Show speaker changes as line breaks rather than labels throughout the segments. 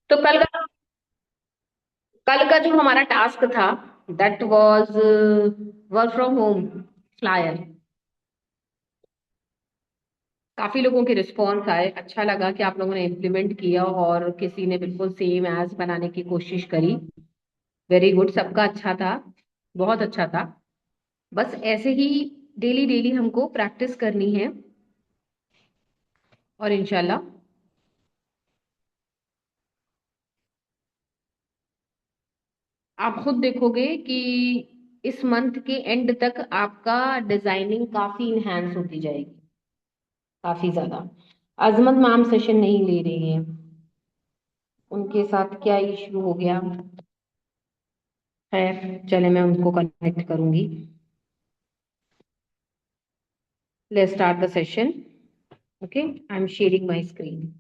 तो कल का जो हमारा टास्क था, that was work from home flyer. काफी लोगों के रिस्पॉन्स आए, अच्छा लगा कि आप लोगों ने इम्प्लीमेंट किया और किसी ने बिल्कुल सेम एज बनाने की कोशिश करी। वेरी गुड, सबका अच्छा था, बहुत अच्छा था। बस ऐसे ही डेली डेली हमको प्रैक्टिस करनी है और इंशाल्लाह आप खुद देखोगे कि इस मंथ के एंड तक आपका डिजाइनिंग काफी इनहेंस होती जाएगी, काफी ज्यादा। अजमत मैम सेशन नहीं ले रही है, उनके साथ क्या इशू हो गया है। चले, मैं उनको कनेक्ट करूंगी। Let's start the session. Okay, I am sharing my screen.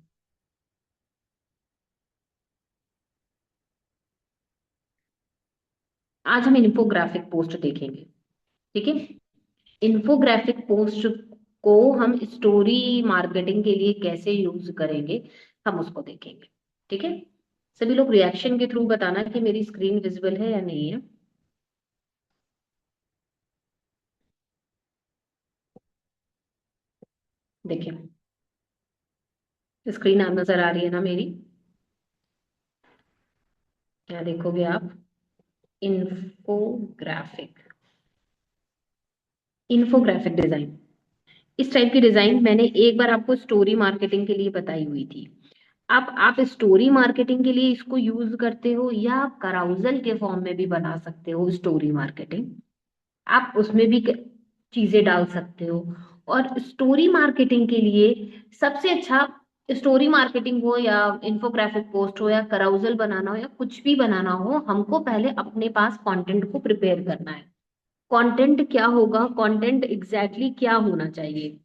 आज हम इन्फोग्राफिक पोस्ट देखेंगे। ठीक है, इन्फोग्राफिक पोस्ट को हम स्टोरी मार्केटिंग के लिए कैसे यूज करेंगे, हम उसको देखेंगे। ठीक है, सभी लोग रिएक्शन के थ्रू बताना कि मेरी स्क्रीन विजिबल है या नहीं है। देखिए, स्क्रीन नजर आ रही है ना मेरी? क्या देखोगे आप? Infographic, infographic design. इस टाइप की डिजाइन मैंने एक बार आपको स्टोरी मार्केटिंग के लिए बताई हुई थी। अब आप स्टोरी मार्केटिंग के लिए इसको यूज करते हो या आप कराउजल के फॉर्म में भी बना सकते हो स्टोरी मार्केटिंग। आप उसमें भी चीजें डाल सकते हो। और स्टोरी मार्केटिंग के लिए सबसे अच्छा, स्टोरी मार्केटिंग हो या इन्फोग्राफिक पोस्ट हो या कराउजल बनाना हो या कुछ भी बनाना हो, हमको पहले अपने पास कंटेंट को प्रिपेयर करना है। कंटेंट क्या होगा, कंटेंट एग्जैक्टली क्या होना चाहिए।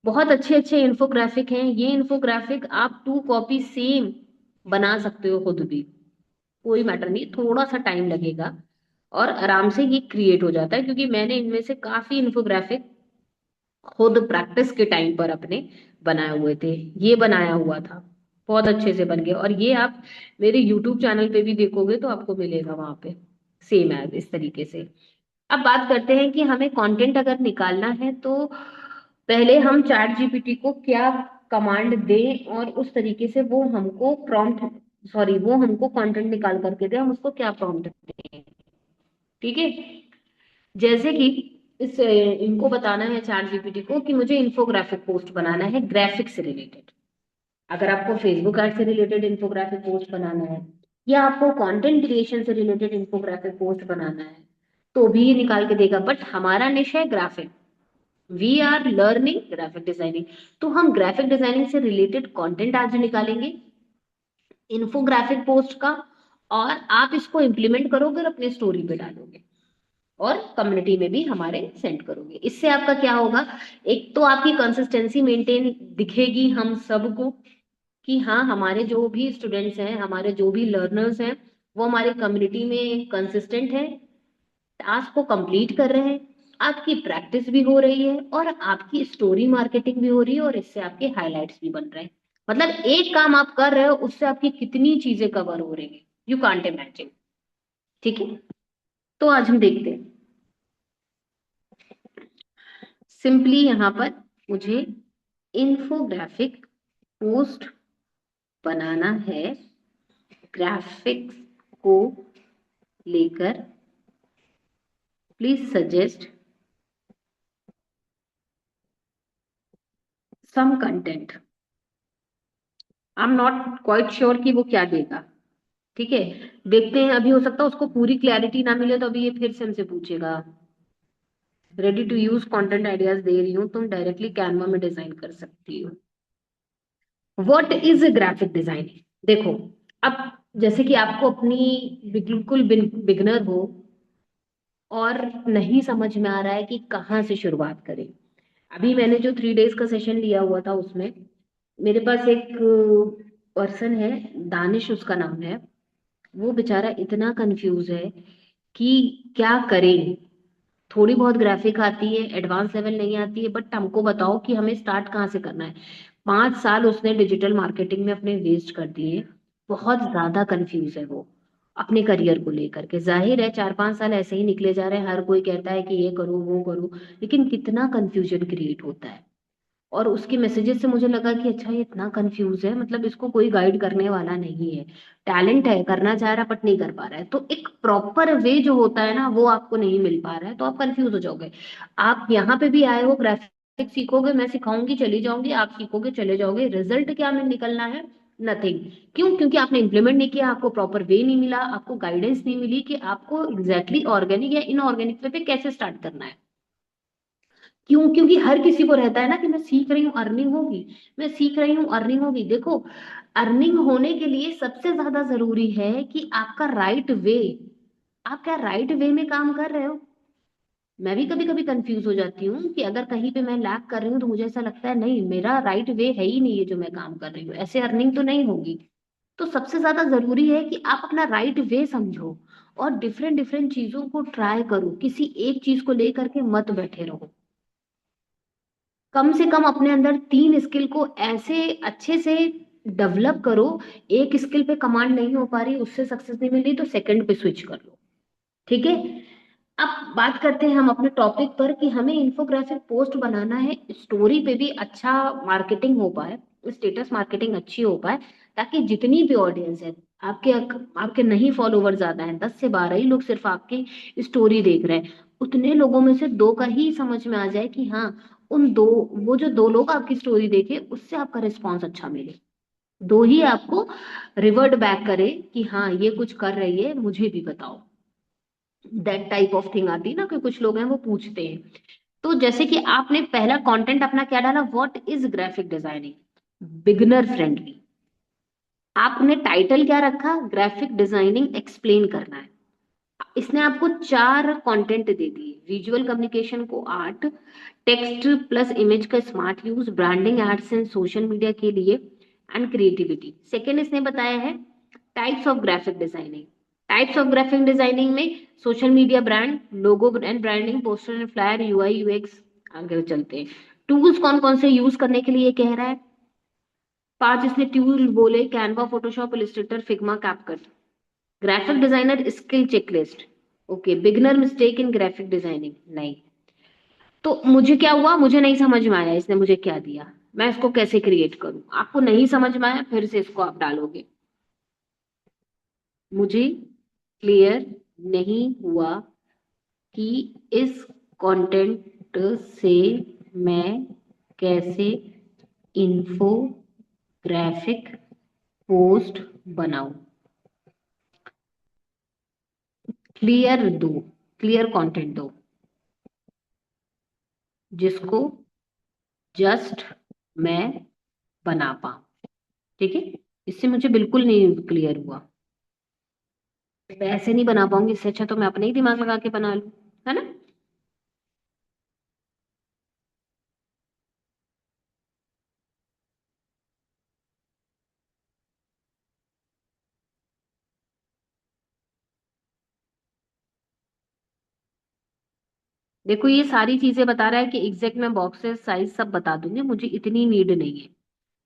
बहुत अच्छे अच्छे इन्फोग्राफिक हैं, ये इन्फोग्राफिक आप टू कॉपी सेम बना सकते हो खुद भी। कोई मैटर नहीं, थोड़ा सा टाइम लगेगा और आराम से ये क्रिएट हो जाता है, क्योंकि मैंने इनमें से काफी इन्फोग्राफिक खुद प्रैक्टिस के टाइम पर अपने बनाए हुए थे। ये बनाया हुआ था, बहुत अच्छे से बन गया। और ये आप मेरे यूट्यूब चैनल पे भी देखोगे तो आपको मिलेगा वहां पे सेम एज इस तरीके से। अब बात करते हैं कि हमें कंटेंट अगर निकालना है तो पहले हम चैट जीपीटी को क्या कमांड दें और उस तरीके से वो हमको प्रॉम्प्ट, सॉरी, वो हमको कंटेंट निकाल करके दे, हम उसको क्या प्रॉम्प्ट दें। ठीक है, जैसे कि इनको बताना है चैट जीपीटी को कि मुझे इन्फोग्राफिक पोस्ट बनाना है ग्राफिक से रिलेटेड। अगर आपको फेसबुक एड से रिलेटेड इन्फोग्राफिक पोस्ट बनाना है या आपको कंटेंट क्रिएशन से रिलेटेड इन्फोग्राफिक पोस्ट बनाना है तो भी ये निकाल के देगा। बट हमारा निश है graphic, we are learning graphic designing. तो हम ग्राफिक डिजाइनिंग से रिलेटेड कंटेंट आज निकालेंगे इन्फोग्राफिक पोस्ट का, और आप इसको इम्प्लीमेंट करोगे और अपने स्टोरी पे डालोगे और कम्युनिटी में भी हमारे सेंड करोगे। इससे आपका क्या होगा, एक तो आपकी कंसिस्टेंसी मेंटेन दिखेगी हम सबको कि हाँ, हमारे जो भी स्टूडेंट्स हैं, हमारे जो भी लर्नर्स हैं, वो हमारी कम्युनिटी में कंसिस्टेंट है, टास्क को कंप्लीट कर रहे हैं, आपकी प्रैक्टिस भी हो रही है और आपकी स्टोरी मार्केटिंग भी हो रही है और इससे आपके हाइलाइट्स भी बन रहे हैं। मतलब एक काम आप कर रहे हो, उससे आपकी कितनी चीजें कवर हो रही है, यू कांट इमेजिन। ठीक है, तो आज हम देखते हैं। सिंपली यहाँ पर मुझे इन्फोग्राफिक पोस्ट बनाना है ग्राफिक्स को लेकर। Please suggest some content. I am not quite sure कि वो क्या देगा। ठीक है, देखते हैं। अभी हो सकता है उसको पूरी क्लैरिटी ना मिले तो अभी ये फिर से हमसे पूछेगा। Ready to use content ideas दे रही हूँ, तुम डायरेक्टली कैनवा में डिजाइन कर सकती हो। What is graphic designing? देखो, अब जैसे कि आपको अपनी बिल्कुल बिगनर हो और नहीं समझ में आ रहा है कि कहाँ से शुरुआत करें। अभी मैंने जो 3 डेज का सेशन लिया हुआ था उसमें मेरे पास एक पर्सन है, दानिश उसका नाम है। वो बेचारा इतना कंफ्यूज है कि क्या करें। थोड़ी बहुत ग्राफिक आती है, एडवांस लेवल नहीं आती है, बट हमको बताओ कि हमें स्टार्ट कहाँ से करना है। 5 साल उसने डिजिटल मार्केटिंग में अपने वेस्ट कर दिए। बहुत ज्यादा कंफ्यूज है वो अपने करियर को लेकर के। जाहिर है 4-5 साल ऐसे ही निकले जा रहे हैं, हर कोई कहता है कि ये करो वो करो, लेकिन कितना कंफ्यूजन क्रिएट होता है। और उसके मैसेजेस से मुझे लगा कि अच्छा ये इतना कंफ्यूज है, मतलब इसको कोई गाइड करने वाला नहीं है। टैलेंट है, करना चाह रहा बट नहीं कर पा रहा है, तो एक प्रॉपर वे जो होता है ना वो आपको नहीं मिल पा रहा है, तो आप कंफ्यूज हो जाओगे। आप यहाँ पे भी आए हो, ग्राफिक सीखोगे, मैं सिखाऊंगी चली जाऊंगी, आप सीखोगे चले जाओगे, रिजल्ट क्या में निकलना है? नथिंग। क्यों? क्योंकि आपने इंप्लीमेंट नहीं किया, आपको प्रॉपर वे नहीं मिला, आपको गाइडेंस नहीं मिली कि आपको एग्जैक्टली ऑर्गेनिक या इनऑर्गेनिक वे पे कैसे स्टार्ट करना है। क्यों? क्योंकि हर किसी को रहता है ना कि मैं सीख रही हूँ अर्निंग होगी, मैं सीख रही हूँ अर्निंग होगी। देखो, अर्निंग होने के लिए सबसे ज्यादा जरूरी है कि आपका राइट वे, आप क्या राइट वे में काम कर रहे हो। मैं भी कभी कभी कंफ्यूज हो जाती हूँ कि अगर कहीं पे मैं लैग कर रही हूँ तो मुझे ऐसा लगता है नहीं, मेरा राइट वे है ही नहीं ये जो मैं काम कर रही हूँ, ऐसे अर्निंग तो नहीं होगी। तो सबसे ज्यादा जरूरी है कि आप अपना राइट वे समझो और डिफरेंट डिफरेंट चीजों को ट्राई करो, किसी एक चीज को लेकर के मत बैठे रहो। कम से कम अपने अंदर 3 स्किल को ऐसे अच्छे से डेवलप करो। एक स्किल पे कमांड नहीं हो पा रही, उससे सक्सेस नहीं मिल रही, तो सेकंड पे स्विच कर लो। ठीक है। अब बात करते हैं हम अपने टॉपिक पर कि हमें इन्फोग्राफिक पोस्ट बनाना है, स्टोरी पे भी अच्छा मार्केटिंग हो पाए, स्टेटस मार्केटिंग अच्छी हो पाए, ताकि जितनी भी ऑडियंस है, आपके आपके नहीं फॉलोवर ज्यादा हैं, 10 से 12 ही लोग सिर्फ आपकी स्टोरी देख रहे हैं, उतने लोगों में से दो का ही समझ में आ जाए कि हाँ, उन दो, वो जो दो लोग आपकी स्टोरी देखे उससे आपका रिस्पॉन्स अच्छा मिले, दो ही आपको रिवर्ट बैक करे कि हाँ ये कुछ कर रही है, मुझे भी बताओ। दैट टाइप ऑफ थिंग आती है ना, कि कुछ लोग हैं वो पूछते हैं। तो जैसे कि आपने पहला कंटेंट अपना क्या डाला, what is graphic designing, beginner friendly. आपने टाइटल क्या रखा, ग्राफिक डिजाइनिंग एक्सप्लेन करना है। इसने आपको 4 कंटेंट दे दिए, विजुअल कम्युनिकेशन को 8, टेक्स्ट प्लस इमेज का smart use, branding ads and social media के लिए, एंड क्रिएटिविटी। सेकेंड इसने बताया है types of graphic designing. Types of graphic designing में social media brand, logo and branding, poster and flyer, UI UX. आगे चलते हैं, टूल्स कौन कौन से यूज करने के लिए कह रहा है। 5 इसने टूल बोले, Canva, Photoshop, Illustrator, Figma, CapCut. Graphic designer skill checklist, okay. Beginner mistake in graphic designing, नहीं। तो मुझे क्या हुआ, मुझे नहीं समझ में आया इसने मुझे क्या दिया, मैं इसको कैसे क्रिएट करूं। आपको नहीं समझ में आया, फिर से इसको आप डालोगे। मुझे क्लियर नहीं हुआ कि इस कंटेंट से मैं कैसे इन्फोग्राफिक पोस्ट बनाऊं। क्लियर दो, क्लियर कंटेंट दो जिसको जस्ट मैं बना पाऊं। ठीक है। इससे मुझे बिल्कुल नहीं क्लियर हुआ, मैं ऐसे नहीं बना पाऊंगी, इससे अच्छा तो मैं अपने ही दिमाग लगा के बना लूं, है ना। देखो ये सारी चीजें बता रहा है कि एग्जैक्ट मैं बॉक्सेस साइज सब बता दूंगी, मुझे इतनी नीड नहीं है।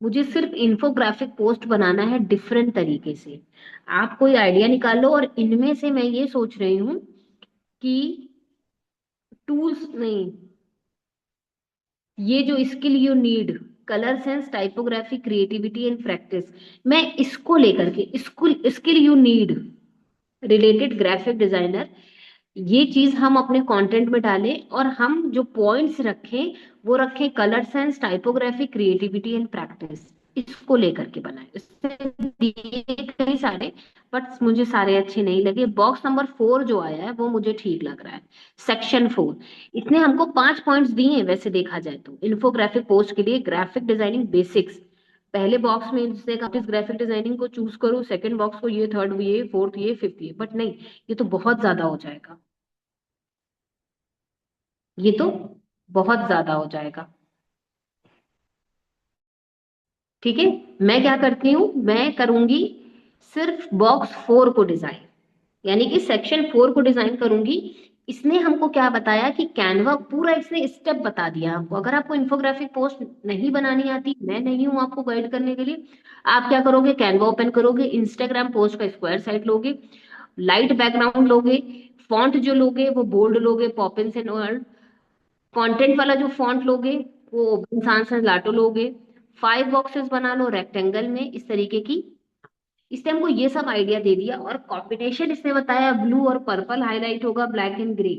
मुझे सिर्फ इन्फोग्राफिक पोस्ट बनाना है डिफरेंट तरीके से। आप कोई आइडिया निकाल लो, और इनमें से मैं ये सोच रही हूँ कि टूल्स नहीं, ये जो skill you need, colour sense, typography, creativity and practice, मैं इसको लेकर के, school skill you need related graphic designer, ये चीज हम अपने कंटेंट में डालें, और हम जो पॉइंट्स रखें वो रखें colour sense, typography, creativity and practice, इसको लेकर के बनाए। इससे दिए कई सारे, बट मुझे सारे अच्छे नहीं लगे। बॉक्स नंबर 4 जो आया है वो मुझे ठीक लग रहा है, सेक्शन 4। इसने हमको 5 पॉइंट्स दिए हैं, वैसे देखा जाए तो इन्फोग्राफिक पोस्ट के लिए ग्राफिक डिजाइनिंग बेसिक्स। पहले बॉक्स में इसने कहा इस ग्राफिक डिजाइनिंग को चूज करो, सेकंड बॉक्स को ये, थर्ड ये, फोर्थ ये, फिफ्थ ये, बट नहीं, ये तो बहुत ज्यादा हो जाएगा, ये तो बहुत ज्यादा हो जाएगा। ठीक है। मैं क्या करती हूँ, मैं करूंगी सिर्फ बॉक्स 4 को डिजाइन, यानी कि सेक्शन 4 को डिजाइन करूंगी। इसने हमको क्या बताया कि कैनवा पूरा इसने स्टेप बता दिया हमको। अगर आपको इन्फोग्राफिक पोस्ट नहीं बनानी आती, मैं नहीं हूं आपको गाइड करने के लिए, आप क्या करोगे, कैनवा ओपन करोगे, इंस्टाग्राम पोस्ट का स्क्वायर साइट लोगे, लाइट बैकग्राउंड लोगे, फॉन्ट जो लोगे वो बोल्ड लोगे, पॉपिंस एंड ऑल, कंटेंट वाला जो फॉन्ट लोगे वो ओपन sans लाटो लोगे, 5 बॉक्सेस बना लो रेक्टेंगल में इस तरीके की। इसने हमको ये सब आइडिया दे दिया, और कॉम्बिनेशन इसने बताया ब्लू और पर्पल हाईलाइट होगा, ब्लैक एंड ग्रे।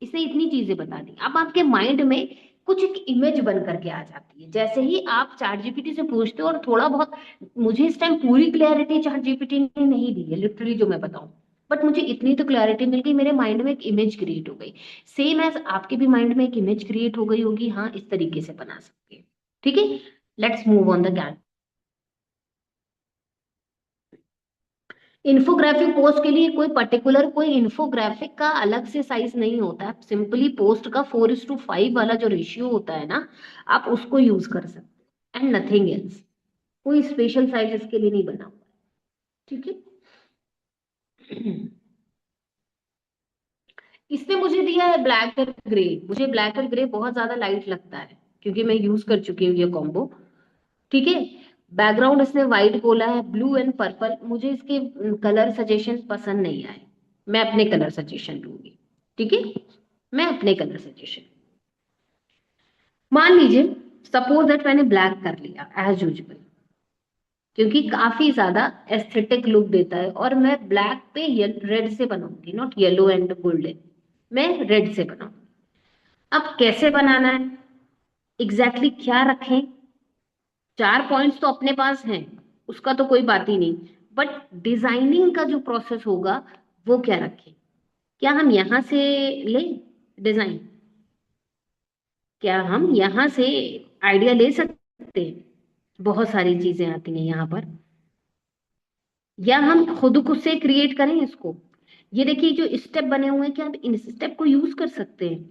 इसने इतनी चीजें बता दी। अब आपके माइंड में कुछ एक इमेज बन करके आ जाती है, जैसे ही आप चैट जीपीटी से पूछते हो। और थोड़ा बहुत, मुझे इस टाइम पूरी क्लैरिटी चैट जीपीटी ने नहीं दी है लिटरली जो मैं बताऊं, बट मुझे इतनी तो क्लैरिटी मिल गई, मेरे माइंड में एक इमेज क्रिएट हो गई। सेम एज आपके भी माइंड में एक इमेज क्रिएट हो गई होगी, हाँ इस तरीके से बना सकते हैं। ठीक है, let's move on the can. Infographic post के लिए कोई पर्टिकुलर कोई इन्फोग्राफिक का अलग से साइज नहीं होता है, सिंपली पोस्ट का 4:5 वाला जो रेशियो होता है ना, आप उसको यूज कर सकते हैं, एंड नथिंग एल्स। कोई स्पेशल साइज इसके लिए नहीं बना हुआ है। ठीक है। इसने मुझे दिया है ब्लैक और ग्रे। मुझे ब्लैक और ग्रे बहुत ज्यादा लाइट लगता है, क्योंकि मैं यूज कर चुकी हूँ ये कॉम्बो। ठीक है। बैकग्राउंड इसने व्हाइट बोला है, ब्लू एंड पर्पल। मुझे इसके कलर सजेशन पसंद नहीं आए, मैं अपने कलर सजेशन लूंगी। ठीक है, मैं अपने कलर सजेशन। मान लीजिए, सपोज दैट मैंने ब्लैक कर लिया एज यूजुअल, क्योंकि काफी ज्यादा एस्थेटिक लुक देता है, और मैं ब्लैक पे रेड से बनाऊंगी, नॉट येलो एंड गोल्डन, मैं रेड से बनाऊंगी। अब कैसे बनाना है, एग्जैक्टली exactly क्या रखें, 4 पॉइंट्स तो अपने पास हैं, उसका तो कोई बात ही नहीं, बट डिजाइनिंग का जो प्रोसेस होगा वो क्या रखें। क्या हम यहां से ले डिजाइन, क्या हम यहां से आइडिया ले सकते हैं, बहुत सारी चीजें आती हैं यहाँ पर, या हम खुद से क्रिएट करें इसको। ये देखिए जो स्टेप बने हुए हैं, क्या हम इन स्टेप को यूज कर सकते हैं,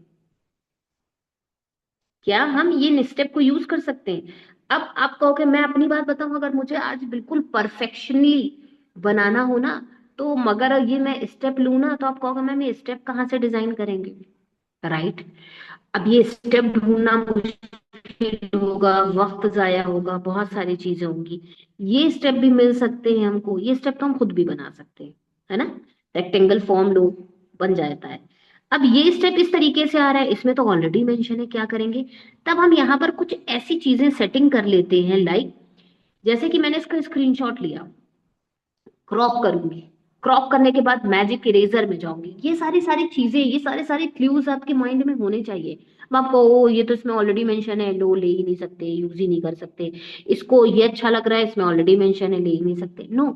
क्या हम ये स्टेप को यूज कर सकते हैं। अब आप कहोगे, मैं अपनी बात बताऊं, अगर मुझे आज बिल्कुल परफेक्शनली बनाना हो ना, तो मगर ये मैं स्टेप लूं ना, तो आप कहोगे मैम ये स्टेप कहाँ से डिजाइन करेंगे, राइट। अब ये स्टेप ढूंढना मुश्किल होगा, वक्त जाया होगा, बहुत सारी चीजें होंगी। ये स्टेप भी मिल सकते हैं हमको, ये स्टेप तो हम खुद भी बना सकते हैं, है ना। रेक्टेंगल फॉर्म लो, बन जाता है। अब ये स्टेप इस तरीके से आ रहा है, इसमें तो ऑलरेडी मेंशन है, क्या करेंगे। तब हम यहाँ पर कुछ ऐसी चीजें सेटिंग कर लेते हैं, लाइक जैसे कि मैंने इसका स्क्रीनशॉट लिया, क्रॉप करूंगी, क्रॉप करने के बाद मैजिक इरेजर में जाऊंगी। ये सारी सारी चीजें, ये सारे सारे क्लूज आपके माइंड में होने चाहिए। अब आपको ओ ये तो इसमें ऑलरेडी मेंशन है, लो ले ही नहीं सकते, यूज ही नहीं कर सकते, इसको ये अच्छा लग रहा है, इसमें ऑलरेडी मेंशन है, ले ही नहीं सकते, नो।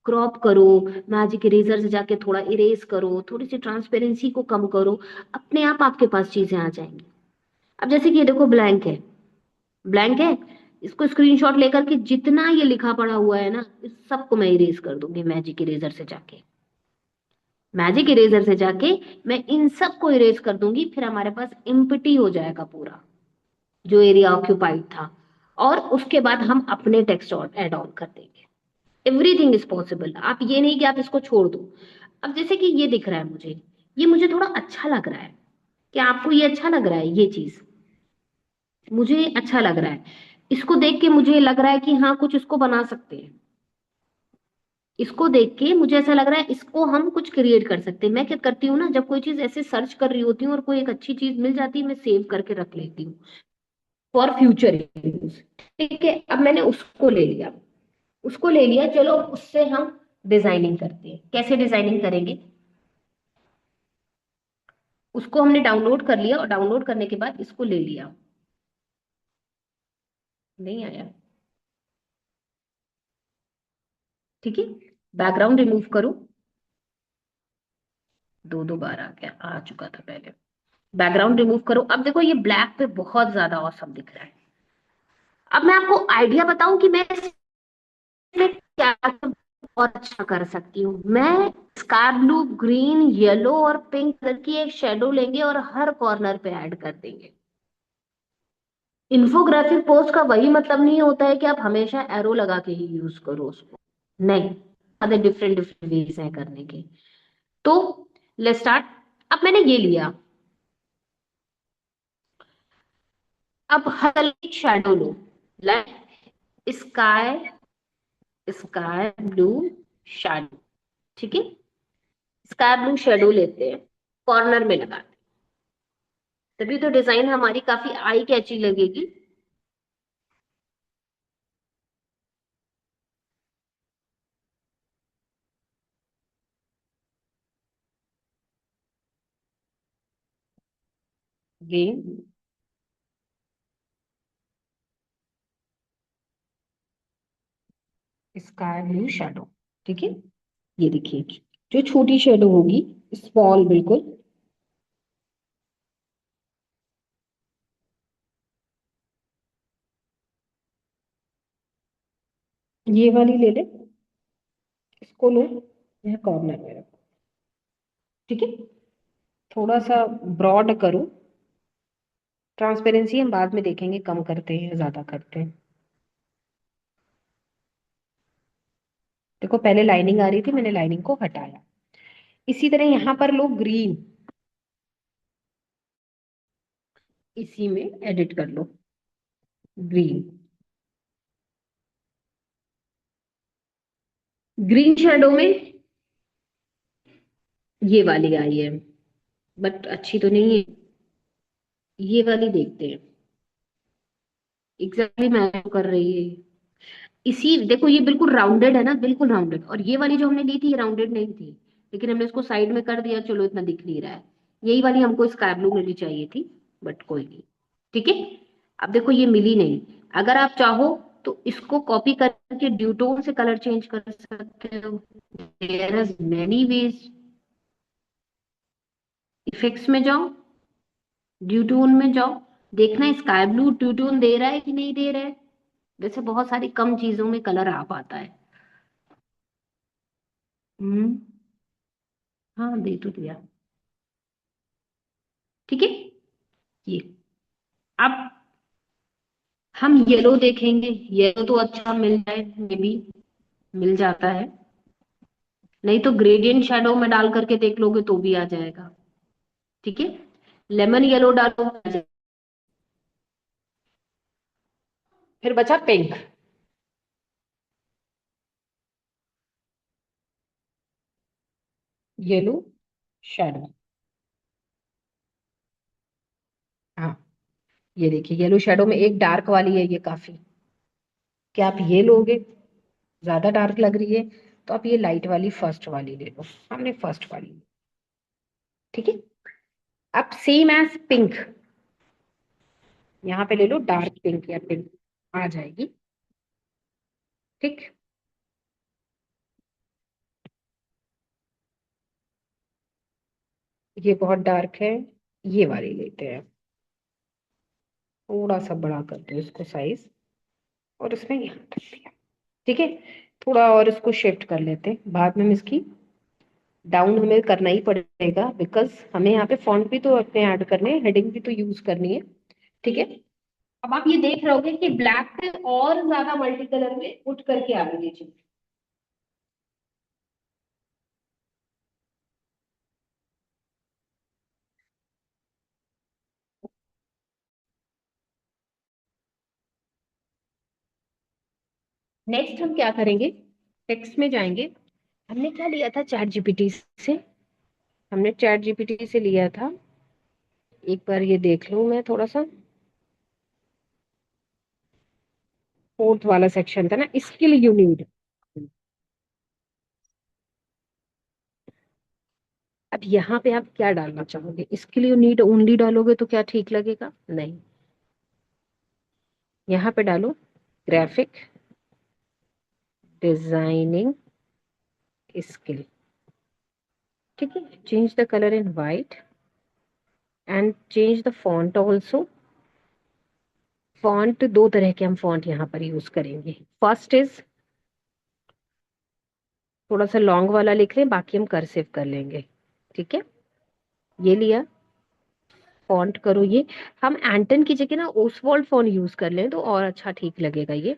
क्रॉप करो, मैजिक इरेजर से जाके थोड़ा इरेज करो, थोड़ी सी ट्रांसपेरेंसी को कम करो, अपने आप आपके पास चीजें आ जाएंगी। अब जैसे कि ये देखो ब्लैंक है, ब्लैंक है, इसको स्क्रीनशॉट लेकर के जितना ये लिखा पड़ा हुआ है ना, इस सबको मैं इरेज कर दूंगी मैजिक इरेजर से जाके। मैजिक इरेजर से जाके मैं इन सबको इरेज कर दूंगी, फिर हमारे पास एम्प्टी हो जाएगा पूरा जो एरिया ऑक्यूपाइड था, और उसके बाद हम अपने टेक्स्ट ऐड ऑन कर देंगे। Everything is possible. आप ये नहीं कि आप इसको छोड़ दो। अब जैसे कि ये दिख रहा है मुझे, ये मुझे थोड़ा अच्छा लग रहा है, क्या आपको ये अच्छा लग रहा है, ये चीज मुझे अच्छा लग रहा है, इसको देख के मुझे लग रहा है कि हाँ कुछ इसको बना सकते हैं। इसको देख के मुझे ऐसा लग रहा है इसको हम कुछ क्रिएट कर सकते हैं। मैं क्या करती हूँ ना, जब कोई चीज ऐसे सर्च कर रही होती हूँ और कोई एक अच्छी चीज मिल जाती है, मैं सेव करके रख लेती हूँ फॉर फ्यूचर यूज। ठीक है, अब मैंने उसको ले लिया, उसको ले लिया, चलो उससे हम डिजाइनिंग करते हैं। कैसे डिजाइनिंग करेंगे, उसको हमने डाउनलोड कर लिया, और डाउनलोड करने के बाद इसको ले लिया। नहीं आया, ठीक है। बैकग्राउंड रिमूव करो, दो दो बार आ गया, आ चुका था पहले। बैकग्राउंड रिमूव करो, अब देखो ये ब्लैक पे बहुत ज्यादा औसम दिख रहा है। अब मैं आपको आइडिया बताऊं कि मैं इसमें क्या और अच्छा कर सकती हूँ। मैं स्काई ब्लू, ग्रीन, येलो और पिंक कलर की एक शेडो लेंगे और हर कॉर्नर पे ऐड कर देंगे। इन्फोग्राफिक पोस्ट का वही मतलब नहीं होता है कि आप हमेशा एरो लगा के ही यूज करो उसको, नहीं, डिफरेंट डिफरेंट वेज है करने के। तो लेट्स स्टार्ट। अब मैंने ये लिया, अब हल्की शेडो लो, like sky, sky blue shadow, ठीक है। स्काई ब्लू शेडो लेते हैं, कॉर्नर में लगाते हैं, तभी तो डिजाइन हमारी काफी आई कैची लगेगी। गेम स्काई ब्लू शेडो, ठीक है। ये देखिए, जो छोटी शेडो होगी, स्मॉल बिल्कुल, ये वाली ले ले, इसको लो, यह कॉर्नर में रखो, ठीक है। थोड़ा सा ब्रॉड करो, ट्रांसपेरेंसी हम बाद में देखेंगे कम करते हैं या ज्यादा करते हैं। देखो पहले लाइनिंग आ रही थी, मैंने लाइनिंग को हटाया। इसी तरह यहाँ पर लो ग्रीन, इसी में एडिट कर लो ग्रीन, ग्रीन शेडो में ये वाली आई है, बट अच्छी तो नहीं है, ये वाली देखते हैं। एग्जैक्टली मैच कर रही है, इसी देखो ये बिल्कुल राउंडेड है ना, बिल्कुल राउंडेड, और ये वाली जो हमने ली थी ये राउंडेड नहीं थी, लेकिन हमने इसको साइड में कर दिया, चलो इतना दिख नहीं रहा है। यही वाली हमको स्काई ब्लू में भी चाहिए थी, बट कोई नहीं, ठीक है। अब देखो ये मिली नहीं, अगर आप चाहो तो इसको कॉपी करके ड्यूटोन से कलर चेंज कर सकते हो, there are many ways. Effects में जाओ, ड्यूटोन में जाओ, देखना स्काई ब्लू ड्यूटोन दे रहा है कि नहीं दे रहा है। वैसे बहुत सारी कम चीजों में कलर आ पाता है। हम्म, हाँ दे तो दिया, ठीक है। ये अब हम येलो देखेंगे, येलो तो अच्छा मिल जाए, मे भी मिल जाता है, नहीं तो ग्रेडियंट शेडो में डाल करके देख लोगे तो भी आ जाएगा, ठीक है। लेमन येलो डालो, फिर बचा पिंक, येलो शेडो, हाँ ये देखिए येलो शेडो में एक डार्क वाली है, ये काफी, क्या आप ये लोगे, ज्यादा डार्क लग रही है, तो आप ये लाइट वाली फर्स्ट वाली ले लो, हमने फर्स्ट वाली ली, ठीक है। अब सेम एज पिंक, यहाँ पे ले लो डार्क पिंक या पिंक आ जाएगी, ठीक। ये बहुत डार्क है, ये वाली लेते हैं, थोड़ा सा बड़ा कर दो इसको साइज, और इसमें यहाँ रख दिया, ठीक है। थोड़ा और इसको शिफ्ट कर लेते हैं, बाद में हम इसकी डाउन हमें करना ही पड़ेगा, बिकॉज हमें यहाँ पे फॉन्ट भी तो अपने ऐड करने हैं, हेडिंग भी तो यूज करनी है, ठीक है। अब आप ये देख रहे होगे कि ब्लैक से और ज्यादा मल्टी कलर में उठ करके आ गई ये चीज। नेक्स्ट हम क्या करेंगे, टेक्स्ट में जाएंगे। हमने क्या लिया था चैट जीपीटी से, हमने चैट जीपीटी से लिया था, एक बार ये देख लूं मैं थोड़ा सा, फोर्थ वाला सेक्शन था ना, स्किल यू नीड। अब यहाँ पे आप क्या डालना चाहोगे, स्किल यू नीड ओनली डालोगे तो क्या ठीक लगेगा, नहीं, यहाँ पे डालो ग्राफिक डिजाइनिंग स्किल, ठीक है। Change the colour in white and change the font also. Font दो तरह के हम फॉन्ट यहाँ पर यूज करेंगे, फर्स्ट इज थोड़ा सा लॉन्ग वाला लिख लें, बाकी हम कर्सिव कर लेंगे, ठीक है। ये लिया, फॉन्ट करो ये, हम एंटन की जगह ना ओसवाल्ड फॉन्ट यूज कर लें तो और अच्छा ठीक लगेगा, ये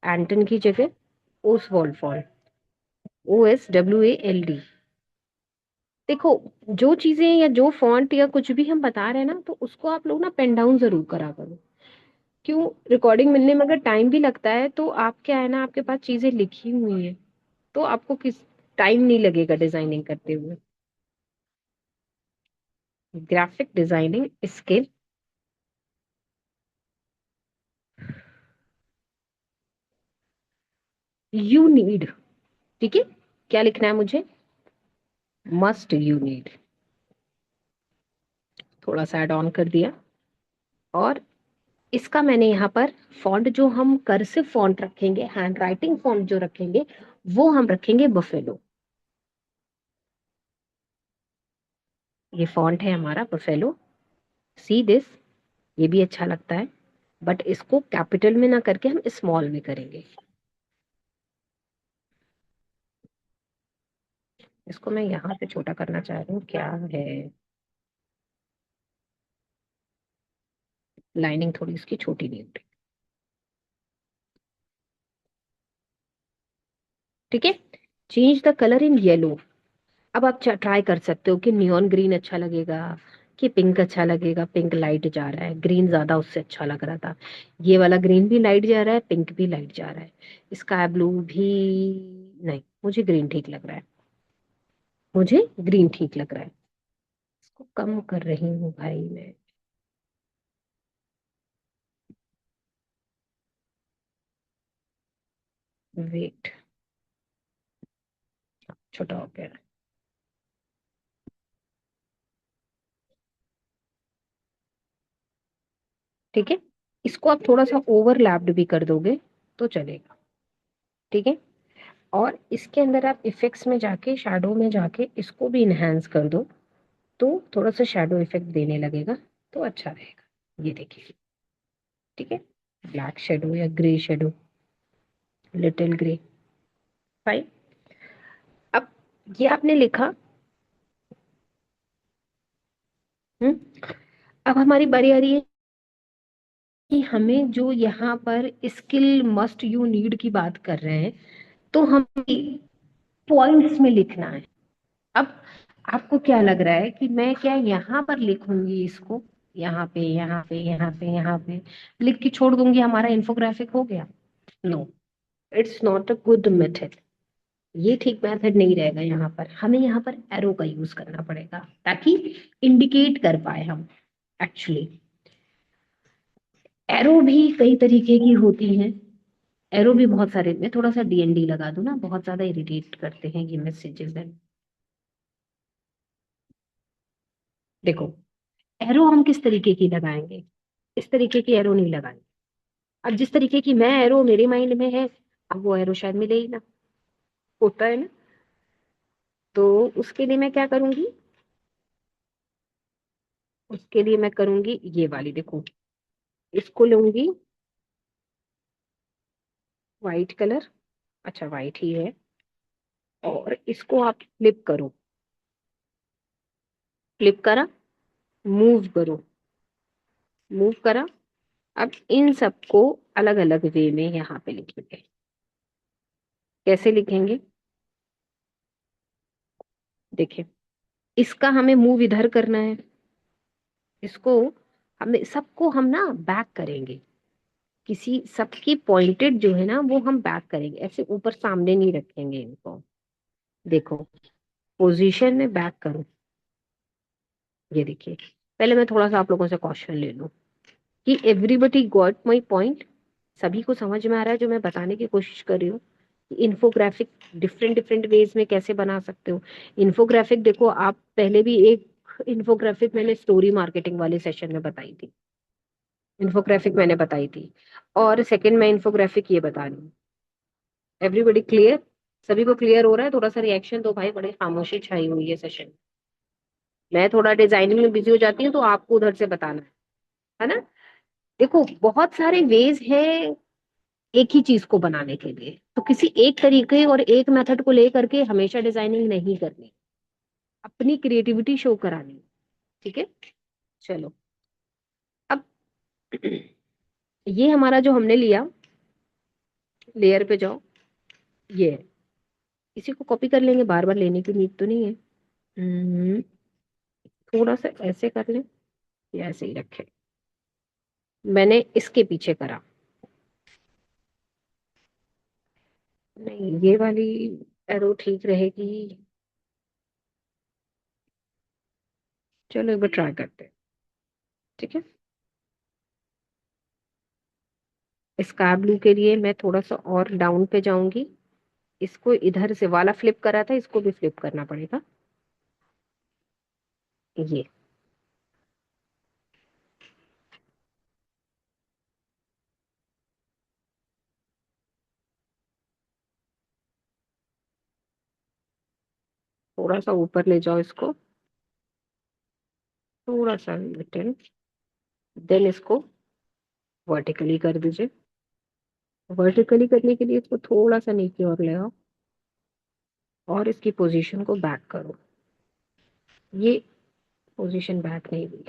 एंटन की जगह ओसवाल्ड फॉन्ट, OSWALD, देखो, जो चीजें या जो फॉन्ट या कुछ भी हम बता रहे हैं ना, तो उसको आप लोग ना पेन डाउन जरूर करा करो। क्यों? रिकॉर्डिंग मिलने में अगर टाइम भी लगता है तो आप क्या है ना, आपके पास चीजें लिखी हुई हैं, तो आपको किस टाइम नहीं लगेगा डिजाइनिंग करते हुए। Graphic designing skill, you need, ठीक है, क्या लिखना है मुझे? मस्ट यू नीड, थोड़ा सा ऐड ऑन कर दिया। और इसका मैंने यहाँ पर फॉन्ट, जो हम कर्सिव फॉन्ट रखेंगे, हैंड राइटिंग फॉन्ट जो रखेंगे, वो हम रखेंगे बफेलो। ये फॉन्ट है हमारा बफेलो, सी दिस। ये भी अच्छा लगता है, बट इसको कैपिटल में ना करके हम स्मॉल में करेंगे। इसको मैं यहाँ से छोटा करना चाह रही हूँ, क्या है, लाइनिंग थोड़ी इसकी छोटी नहीं उठी। ठीक है, change the colour in yellow. अब आप ट्राई कर सकते हो कि नियॉन ग्रीन अच्छा लगेगा कि पिंक अच्छा लगेगा। पिंक लाइट जा रहा है, ग्रीन ज्यादा उससे अच्छा लग रहा था। ये वाला ग्रीन भी लाइट जा रहा है, पिंक भी लाइट जा रहा है, स्काई ब्लू भी। नहीं, मुझे ग्रीन ठीक लग रहा है, मुझे ग्रीन ठीक लग रहा है। इसको कम कर रही हूँ भाई मैं। वेट, छोटा हो गया। ठीक है, इसको आप थोड़ा सा ओवरलैप्ड भी कर दोगे तो चलेगा। ठीक है, और इसके अंदर आप इफेक्ट्स में जाके, शैडो में जाके इसको भी इनहेंस कर दो, तो थोड़ा सा शैडो इफेक्ट देने लगेगा, तो अच्छा रहेगा। ये देखिए, ठीक है, ब्लैक शेडो या grey shadow, little grey, fine. अब ये आपने लिखा। अब हमारी बारी आ रही है कि हमें जो यहाँ पर स्किल मस्ट यू नीड की बात कर रहे हैं, तो हमें पॉइंट्स में लिखना है। अब आपको क्या लग रहा है कि मैं क्या यहाँ पर लिखूंगी इसको, यहाँ पे, यहाँ पे, यहाँ पे, यहाँ पे लिख के छोड़ दूंगी, हमारा इंफोग्राफिक हो गया? No, it's not a good method. ये ठीक मेथड नहीं रहेगा। यहाँ पर हमें यहाँ पर एरो का यूज करना पड़ेगा, ताकि इंडिकेट कर पाए हम। एक्चुअली एरो भी कई तरीके की होती हैं। एरो भी बहुत सारे, मैं थोड़ा सा डीएनडी लगा दूं ना, बहुत ज्यादा इरिटेट करते हैं ये मैसेजेस हैं। देखो, एरो हम किस तरीके की लगाएंगे? इस तरीके की एरो नहीं लगाएंगे। अब जिस तरीके की मैं एरो मेरे माइंड में है, अब वो एरो शायद मिले ही ना, होता है ना। तो उसके लिए मैं क्या करूंगी? उसके लिए मैं करूंगी ये वाली, देखो, इसको लूंगी वाइट कलर, अच्छा वाइट ही है, और इसको आप फ्लिप करो, फ्लिप करा, मूव करो, मूव करा। अब इन सबको अलग अलग वे में यहाँ पे लिखेंगे। कैसे लिखेंगे? देखिए, इसका हमें मूव इधर करना है, इसको हमें, सबको हम ना बैक करेंगे। किसी सबकी पॉइंटेड जो है ना, वो हम बैक करेंगे, ऐसे ऊपर सामने नहीं रखेंगे इनको। देखो, पोजीशन में बैक करो। ये देखिए, पहले मैं थोड़ा सा आप लोगों से क्वेश्चन ले लूं कि एवरीबडी गॉट माई पॉइंट। सभी को समझ में आ रहा है जो मैं बताने की कोशिश कर रही हूँ? इन्फोग्राफिक डिफरेंट डिफरेंट वेज में कैसे बना सकते हो। इन्फोग्राफिक देखो, आप पहले भी एक इन्फोग्राफिक मैंने स्टोरी मार्केटिंग वाले सेशन में बताई थी, इन्फोग्राफिक मैंने बताई थी। और सेकंड में इन्फोग्राफिक ये बता रही हूँ। Everybody clear? सभी को क्लियर हो रहा है? थोड़ा सा रिएक्शन दो भाई, बड़े खामोशी छाई हुई है सेशन। मैं थोड़ा डिजाइनिंग में बिजी हो जाती हूँ, तो आपको उधर से बताना है ना। देखो, बहुत सारे वेज हैं एक ही चीज को बनाने के लिए, तो किसी एक तरीके और एक मेथड को लेकर के हमेशा डिजाइनिंग नहीं करनी, अपनी क्रिएटिविटी शो करानी। ठीक है, चलो। अब ये हमारा जो हमने लिया, लेयर पे जाओ, ये है। इसी को कॉपी कर लेंगे, बार बार लेने की नीड तो नहीं है। हम्म, थोड़ा सा ऐसे कर ले या ऐसे ही रखे। मैंने इसके पीछे करा। नहीं, ये वाली एरो ठीक रहेगी। चलो एक बार ट्राई करते हैं। ठीक है। स्काई ब्लू के लिए मैं थोड़ा सा और डाउन पे जाऊंगी। इसको इधर से वाला फ्लिप करा था, इसको भी फ्लिप करना पड़ेगा। ये थोड़ा सा ऊपर ले जाओ इसको, थोड़ा सा लिटिल। देन इसको वर्टिकली कर दीजिए। वर्टिकली करने के लिए इसको थोड़ा सा नीचे और ले आओ, और इसकी पोजीशन को बैक करो। ये पोजीशन बैक नहीं हुई,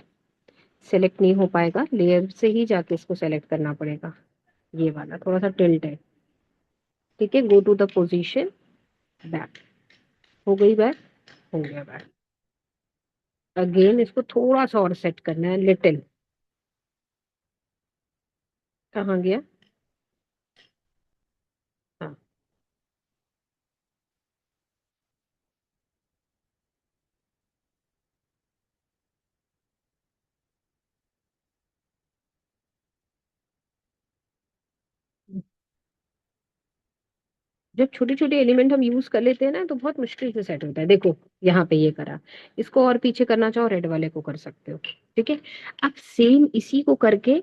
सेलेक्ट नहीं हो पाएगा, लेयर से ही जाके इसको सेलेक्ट करना पड़ेगा। ये वाला थोड़ा सा टिल्ट है। ठीक है, go to the position, back. हो गई बैक, हो गया बैक। अगेन इसको थोड़ा सा और सेट करना है, लिटिल। कहाँ गया? हाँ। जब छोटे छोटे एलिमेंट हम यूज कर लेते हैं ना, तो बहुत मुश्किल से सेट होता है। देखो, यहाँ पे ये करा। इसको और पीछे करना चाहो, रेड वाले को कर सकते हो। ठीक है। अब सेम इसी को करके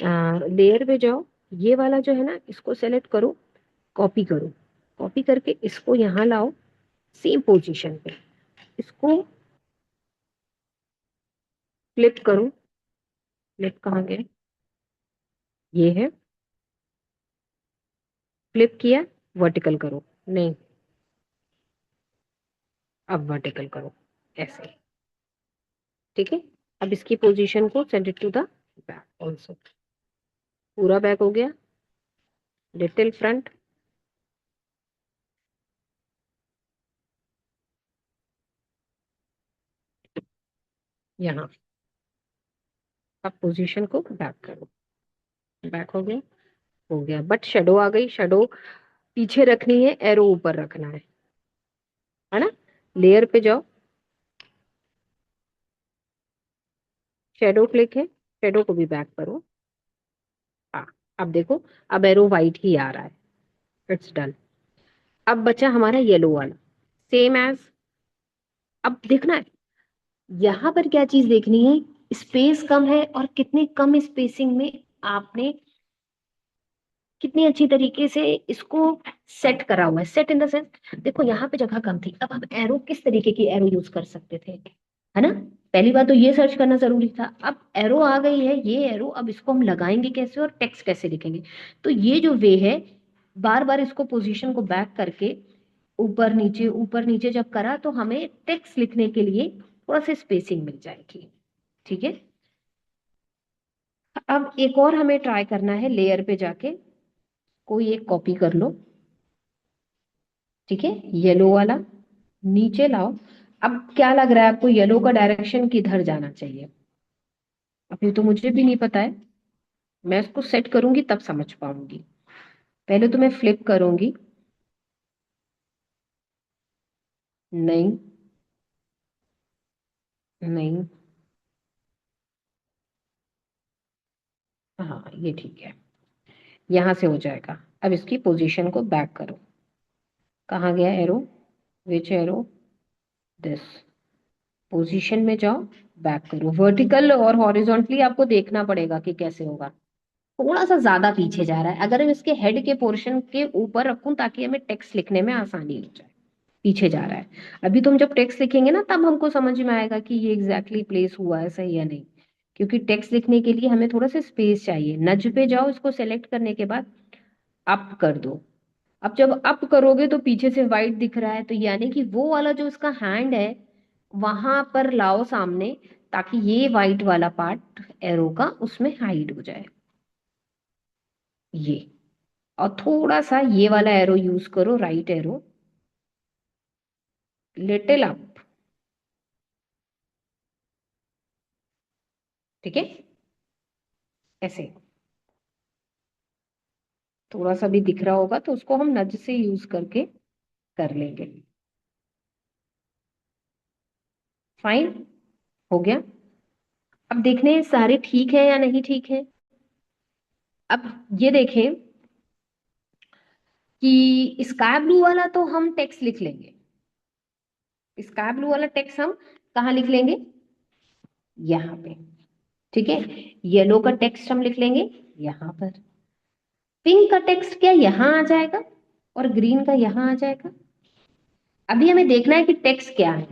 लेयर पे जाओ। ये वाला जो है ना, इसको सेलेक्ट करो, कॉपी करो। कॉपी करके इसको यहाँ लाओ, सेम पोजीशन पे। इसको फ्लिप करो। फ्लिप कहाँ गए? ये है। फ्लिप किया, वर्टिकल करो। नहीं, अब वर्टिकल करो, ऐसे। ठीक है। अब इसकी पोजीशन को send it to the back also. पूरा बैक हो गया, लिटिल फ्रंट। यहाँ अब पोजीशन को बैक करो। बैक हो गया, बट शेडो आ गई। शेडो पीछे रखनी है, एरो ऊपर रखना है ना? लेयर पे जाओ, शेडो क्लिक है, शेडो को भी बैक करो। हाँ। अब देखो, अब एरो वाइट ही आ रहा है। It's done. अब बचा हमारा येलो वाला, सेम एज। अब देखना है, यहाँ पर क्या चीज देखनी है। स्पेस कम है, और कितने कम स्पेसिंग में आपने कितनी अच्छी तरीके से इसको सेट करा हुआ है। सेट इन द सेंस, देखो यहाँ पे जगह कम थी, अब हम एरो किस तरीके की एरो यूज कर सकते थे, है ना? पहली बात तो ये सर्च करना जरूरी था। अब एरो आ गई है, ये एरो, अब इसको हम लगाएंगे कैसे और टेक्स्ट कैसे लिखेंगे? तो ये जो वे है, बार बार इसको पोजीशन को बैक करके ऊपर नीचे जब करा, तो हमें टेक्स्ट लिखने के लिए थोड़ा सा स्पेसिंग मिल जाएगी। ठीक है। अब एक और हमें ट्राई करना है, लेयर पे जाके कोई एक कॉपी कर लो। ठीक है, येलो वाला नीचे लाओ। अब क्या लग रहा है आपको, येलो का डायरेक्शन किधर जाना चाहिए? अभी तो मुझे भी नहीं पता है। मैं इसको सेट करूंगी तब समझ पाऊंगी। पहले तो मैं फ्लिप करूंगी। नहीं, नहीं। हाँ, ये ठीक है। यहां से हो जाएगा। अब इसकी पोजीशन को बैक करो। कहाँ गया arrow? Which arrow? This. Position में जाओ, बैक करो। वर्टिकल और हॉरिजॉन्टली आपको देखना पड़ेगा कि कैसे होगा। थोड़ा सा ज्यादा पीछे जा रहा है। अगर मैं इसके हेड के पोर्शन के ऊपर रखूं, ताकि हमें टेक्स्ट लिखने में आसानी हो जाए। पीछे जा रहा है। अभी तुम जब टेक्स्ट लिखेंगे ना, तब हमको समझ में आएगा कि ये एग्जैक्टली प्लेस हुआ है सही या नहीं। क्योंकि टेक्स्ट लिखने के लिए हमें थोड़ा सा स्पेस चाहिए। नज पे जाओ, इसको सेलेक्ट करने के बाद अप कर दो। अब जब अप करोगे तो पीछे से वाइट दिख रहा है, तो यानी कि वो वाला जो इसका हैंड है, वहां पर लाओ सामने, ताकि ये वाइट वाला पार्ट एरो का उसमें हाइड हो जाए। ये। और थोड़ा सा ये वाला एरो यूज करो, राइट एरो, लिटिल अप। ठीक है, ऐसे थोड़ा सा भी दिख रहा होगा तो उसको हम नज से यूज करके कर लेंगे। फाइन, हो गया। अब देखने हैं सारे ठीक है या नहीं ठीक है। अब ये देखें कि स्काई ब्लू वाला तो हम टेक्स्ट लिख लेंगे। स्काई ब्लू वाला टेक्स्ट हम कहाँ लिख लेंगे, यहाँ पे। ठीक है, येलो का टेक्स्ट हम लिख लेंगे यहाँ पर। पिंक का टेक्स्ट क्या यहाँ आ जाएगा और ग्रीन का यहाँ आ जाएगा। अभी हमें देखना है कि टेक्स्ट क्या है।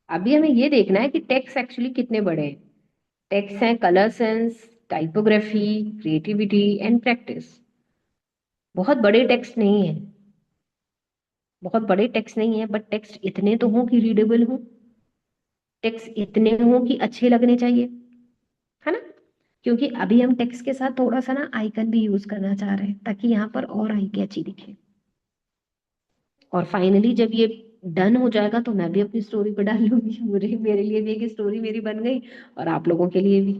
अभी हमें ये देखना है कि टेक्स्ट एक्चुअली कितने बड़े हैं। टेक्स्ट हैं colour sense, typography, creativity and practice. बहुत बड़े टेक्स्ट नहीं है, बहुत बड़े टेक्स्ट नहीं है, बट टेक्स्ट इतने तो हों कि रीडेबल हो। टेक्स्ट इतने हों कि अच्छे लगने चाहिए, है ना। क्योंकि अभी हम टेक्स्ट के साथ थोड़ा सा ना आइकन भी यूज करना चाह रहे हैं ताकि यहाँ पर और आई कैची दिखे। और फाइनली जब ये डन हो जाएगा तो मैं भी अपनी स्टोरी पे डाल लूंगी। मुझे, मेरे लिए भी एक स्टोरी मेरी बन गई और आप लोगों के लिए भी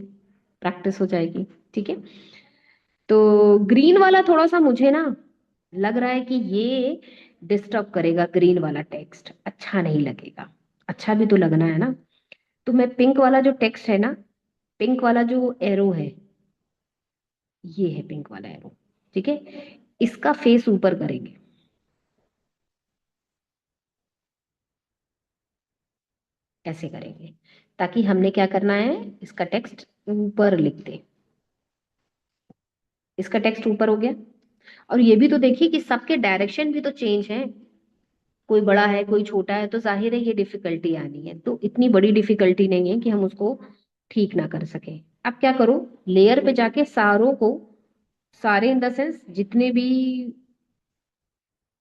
प्रैक्टिस हो जाएगी। ठीक है, तो ग्रीन वाला थोड़ा सा मुझे ना लग रहा है कि ये डिस्टर्ब करेगा। ग्रीन वाला टेक्स्ट अच्छा नहीं लगेगा, अच्छा भी तो लगना है ना। तो मैं पिंक वाला जो टेक्स्ट है ना, पिंक वाला जो एरो है, ये है पिंक वाला एरो। ठीक है, इसका फेस ऊपर करेंगे, ऐसे करेंगे, ताकि हमने क्या करना है, इसका टेक्स्ट ऊपर लिख दे। इसका टेक्स्ट ऊपर हो गया। और ये भी तो देखिए कि सबके डायरेक्शन भी तो चेंज है। कोई बड़ा है कोई छोटा है, तो जाहिर है ये डिफिकल्टी आनी है। तो इतनी बड़ी डिफिकल्टी नहीं है कि हम उसको ठीक ना कर सके। अब क्या करो, लेयर पे जाके सारों को, सारे इन द सेंस जितने भी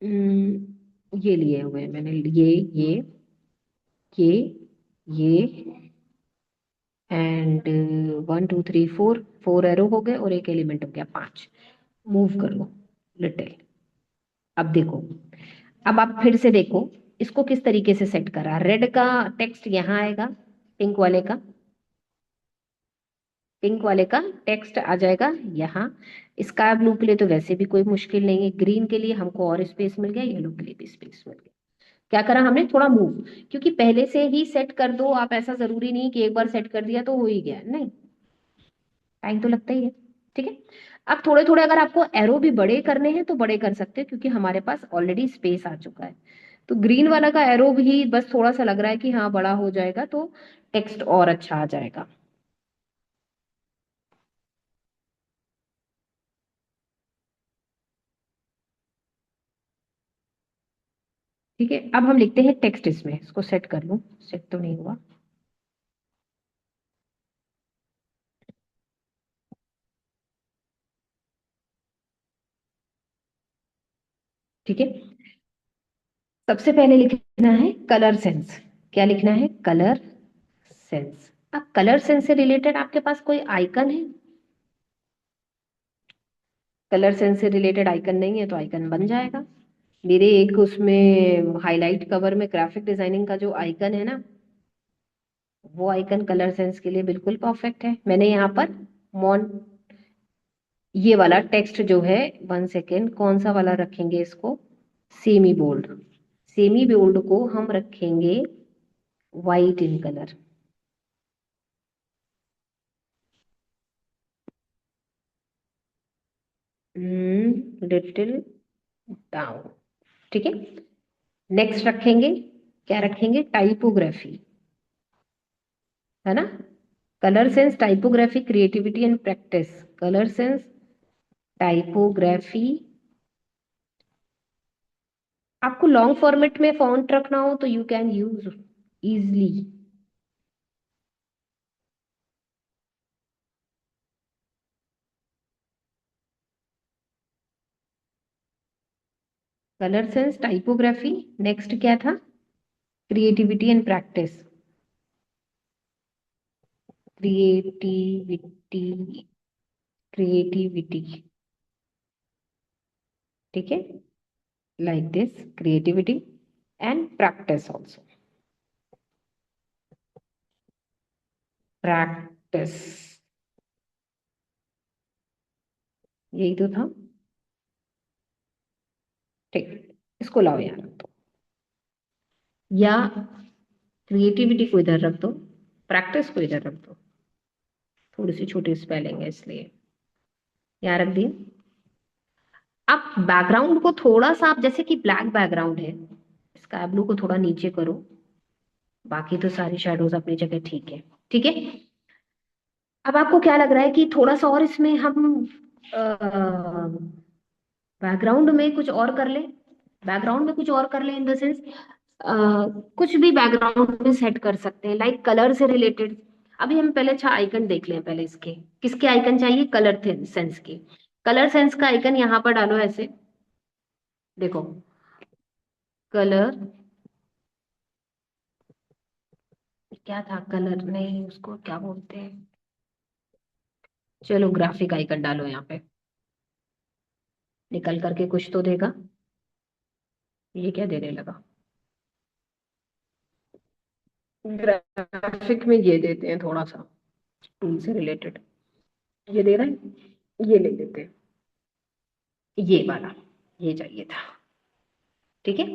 ये लिए हुए हैं मैंने, ये ये एंड 1 2 3 4, 4 एरो हो गए और एक एलिमेंट हो गया 5। मूव कर लो लिटिल। अब देखो, अब आप फिर से देखो इसको किस तरीके से सेट करा। रेड का टेक्स्ट यहाँ आएगा, पिंक वाले का, पिंक वाले का टेक्स्ट आ जाएगा यहाँ। स्काई ब्लू के लिए तो वैसे भी कोई मुश्किल नहीं है, ग्रीन के लिए हमको और स्पेस मिल गया, येलो के लिए भी स्पेस मिल गया। क्या करा हमने, थोड़ा मूव। क्योंकि पहले से ही सेट कर दो आप, ऐसा जरूरी नहीं कि एक बार सेट कर दिया तो हो ही गया, नहीं, टाइम तो लगता ही है। ठीक है, अब थोड़े थोड़े अगर आपको एरो भी बड़े करने हैं तो बड़े कर सकते हैं, क्योंकि हमारे पास ऑलरेडी स्पेस आ चुका है। तो ग्रीन वाला का एरो भी बस थोड़ा सा लग रहा है कि हाँ बड़ा हो जाएगा तो टेक्स्ट और अच्छा आ जाएगा। ठीक है, अब हम लिखते हैं टेक्स्ट इसमें, इसको सेट कर लूं, सेट तो नहीं हुआ। ठीक है, सबसे पहले लिखना है कलर सेंस। क्या लिखना है, कलर सेंस। अब कलर सेंस से रिलेटेड आपके पास कोई आइकन है। कलर सेंस से रिलेटेड आइकन नहीं है तो आइकन बन जाएगा। मेरे एक उसमें हाईलाइट कवर में ग्राफिक डिजाइनिंग का जो आइकन है ना, वो आइकन कलर सेंस के लिए बिल्कुल परफेक्ट है। मैंने यहाँ पर मॉन, ये वाला टेक्स्ट जो है, 1 सेकेंड, कौन सा वाला रखेंगे इसको, सेमी बोल्ड। सेमी बोल्ड को हम रखेंगे white in colour. Little down. ठीक है, नेक्स्ट रखेंगे, क्या रखेंगे, टाइपोग्राफी, है ना। Colour sense, typography, creativity and practice. Colour sense, typography. आपको लॉन्ग फॉर्मेट में फॉन्ट रखना हो तो you can use easily. Colour sense, typography, next क्या था, creativity and practice. Creativity, creativity. ठीक है, like this, creativity and practice also. Practice, यही तो था। ठीक, इसको लाओ यार, तो या क्रिएटिविटी को इधर रख दो, प्रैक्टिस को इधर रख दो, थोड़ी सी छोटी स्पेलिंग है इसलिए यहाँ रख दिए। आप बैकग्राउंड को थोड़ा सा, आप जैसे कि ब्लैक बैकग्राउंड है, स्काई ब्लू को थोड़ा नीचे करो, बाकी तो सारी शेडोज अपनी जगह ठीक है। ठीक है, अब आपको क्या लग रहा है कि थोड़ा सा और इसमें हम बैकग्राउंड में कुछ और कर ले, बैकग्राउंड में कुछ और कर ले इन द सेंस, कुछ भी बैकग्राउंड में सेट कर सकते हैं, लाइक कलर से रिलेटेड। अभी हम पहले अच्छा आइकन देख लें, पहले इसके किसके आइकन चाहिए, कलर सेंस के। कलर सेंस का आइकन यहाँ पर डालो ऐसे, देखो, कलर, क्या था, कलर नहीं, उसको क्या बोलते हैं, चलो ग्राफिक आइकन डालो यहाँ पे, निकल करके कुछ तो देगा। ये क्या देने लगा, ग्राफिक में ये देते हैं थोड़ा सा, टूल से रिलेटेड, ये दे रहा है, ये ले लेते हैं, ये वाला, ये चाहिए था। ठीक है,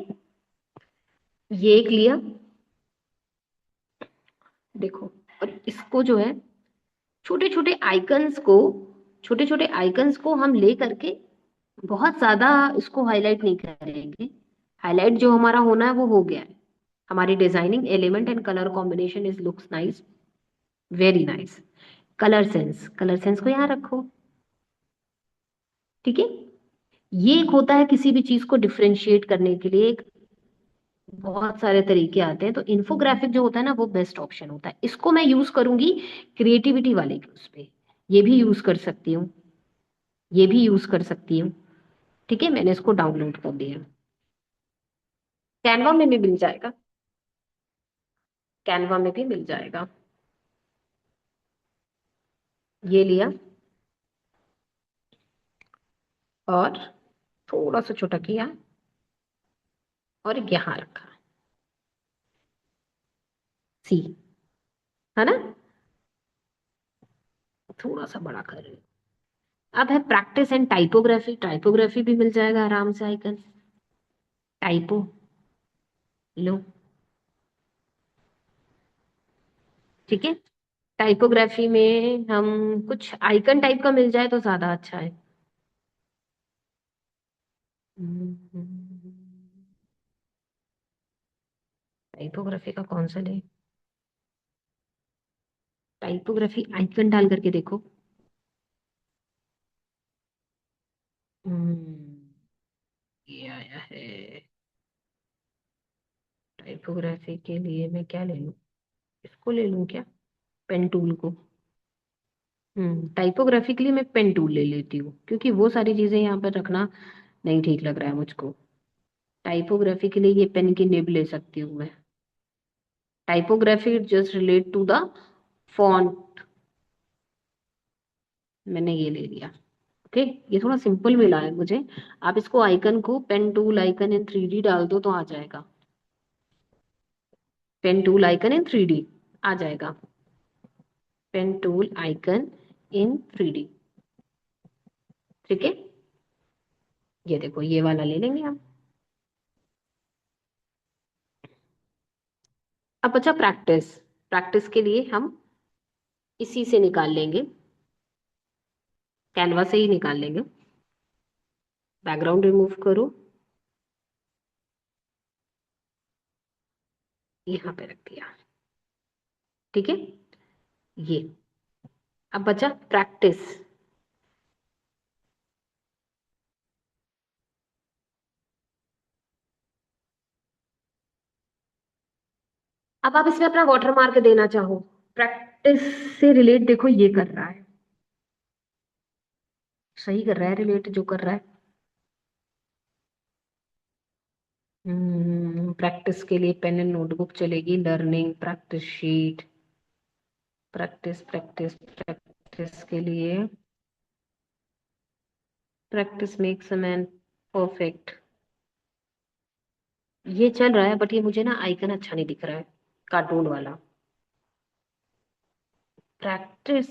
ये एक लिया, देखो, और इसको जो है, छोटे छोटे आइकन्स को, छोटे छोटे आइकन्स को हम ले करके, बहुत ज्यादा इसको हाईलाइट नहीं करेंगे, हाईलाइट जो हमारा होना है वो हो गया है। हमारी designing element and colour combination is looks nice, very nice. Colour sense, colour sense को यहाँ रखो। ठीक है, ये एक होता है किसी भी चीज को डिफरेंशिएट करने के लिए, एक बहुत सारे तरीके आते हैं, तो इन्फोग्राफिक जो होता है ना वो बेस्ट ऑप्शन होता है, इसको मैं यूज करूंगी क्रिएटिविटी वाले के उस पे, ये भी यूज कर सकती हूँ, ये भी यूज कर सकती हूँ। ठीक है, मैंने इसको डाउनलोड कर दिया, कैनवा में भी मिल जाएगा, कैनवा में भी मिल जाएगा। ये लिया और थोड़ा सा छोटा किया और यहाँ रखा, सी, है ना, थोड़ा सा बड़ा कर रही हूँ। अब है प्रैक्टिस एंड टाइपोग्राफी, टाइपोग्राफी भी मिल जाएगा आराम से आइकन, टाइपो लो। ठीक है, टाइपोग्राफी में हम कुछ आइकन टाइप का मिल जाए तो ज्यादा अच्छा है। टाइपोग्राफी का कौन सा ले, टाइपोग्राफी आइकन डाल करके देखो। हम्म, ये आया है, टाइपोग्राफी के लिए मैं क्या ले लूं, इसको ले लूं क्या, पेन टूल को। टाइपोग्राफी के लिए मैं पेन टूल ले लेती हूँ, क्योंकि वो सारी चीजें यहाँ पर रखना नहीं ठीक लग रहा है मुझको। टाइपोग्राफी के लिए ये पेन की निब ले सकती हूँ मैं, typography just relate to the font, मैंने ये ले लिया। ओके, ये थोड़ा सिंपल मिला है मुझे। आप इसको आइकन को पेन टूल आइकन इन 3D डाल दो तो आ जाएगा, पेन टूल आइकन इन 3D आ जाएगा, पेन टूल आइकन इन 3D। ठीक है, ये देखो, ये वाला ले लेंगे हम। अब अच्छा, प्रैक्टिस, प्रैक्टिस के लिए हम इसी से निकाल लेंगे, कैनवा से ही निकाल लेंगे। बैकग्राउंड रिमूव करो, यहाँ पे रख दिया। ठीक है, ये, अब बचा प्रैक्टिस। अब आप इसमें अपना वाटर मार्क देना चाहो, प्रैक्टिस से रिलेट, देखो ये कर रहा है, सही कर रहा है रिलेट जो कर रहा है। प्रैक्टिस के लिए पेन एंड नोटबुक चलेगी, learning practice sheet, practice practice practice के लिए practice makes a man perfect, ये चल रहा है, बट ये मुझे ना आइकन अच्छा नहीं दिख रहा है, कार्टून वाला। प्रैक्टिस।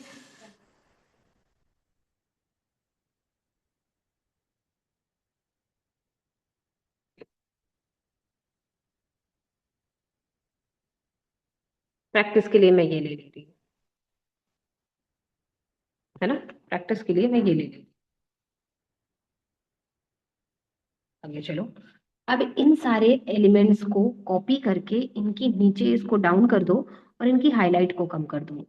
प्रैक्टिस के लिए मैं ये ले रही हूँ, है ना। प्रैक्टिस के लिए मैं ये ले रही हूँ। आगे चलो। अब इन सारे एलिमेंट्स को कॉपी करके इनके नीचे इसको डाउन कर दो और इनकी हाईलाइट को कम कर दो।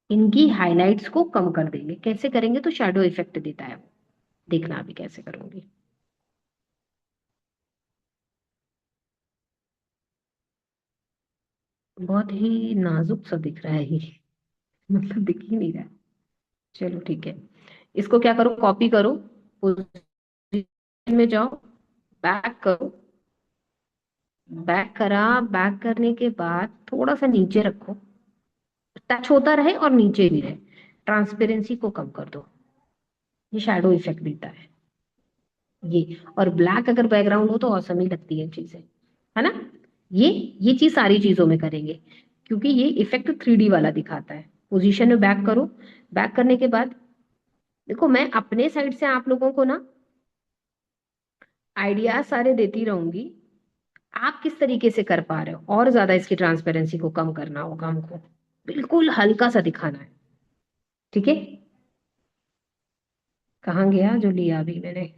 इनकी हाईलाइट्स को कम कर देंगे। कैसे करेंगे? तो शैडो इफेक्ट देता है वो। देखना अभी कैसे करूंगी। बहुत ही नाजुक सा दिख रहा है ये। मतलब दिख ही नहीं रहा है। चलो ठीक है। इसको क्या करो? कॉपी करो, पोजीशन में जाओ, बैक करो। बैक करा। बैक करने के बाद थोड़ा सा नीचे रखो, टच होता रहे और नीचे भी रहे। ट्रांसपेरेंसी को कम कर दो। ये शैडो इफेक्ट देता है ये। और ब्लैक अगर बैकग्राउंड हो तो औसम ही लगती है चीजें, है ना। ये ये चीज सारी चीजों में करेंगे, क्योंकि ये इफेक्ट 3D वाला दिखाता है। पोजीशन में बैक करो। बैक करने के बाद देखो, मैं अपने साइड से आप लोगों को ना आइडियाज सारे देती रहूंगी। आप किस तरीके से कर पा रहे हो? और ज्यादा इसकी ट्रांसपेरेंसी को कम करना होगा हमको। बिल्कुल हल्का सा दिखाना है। ठीक है। कहाँ गया जो लिया अभी मैंने?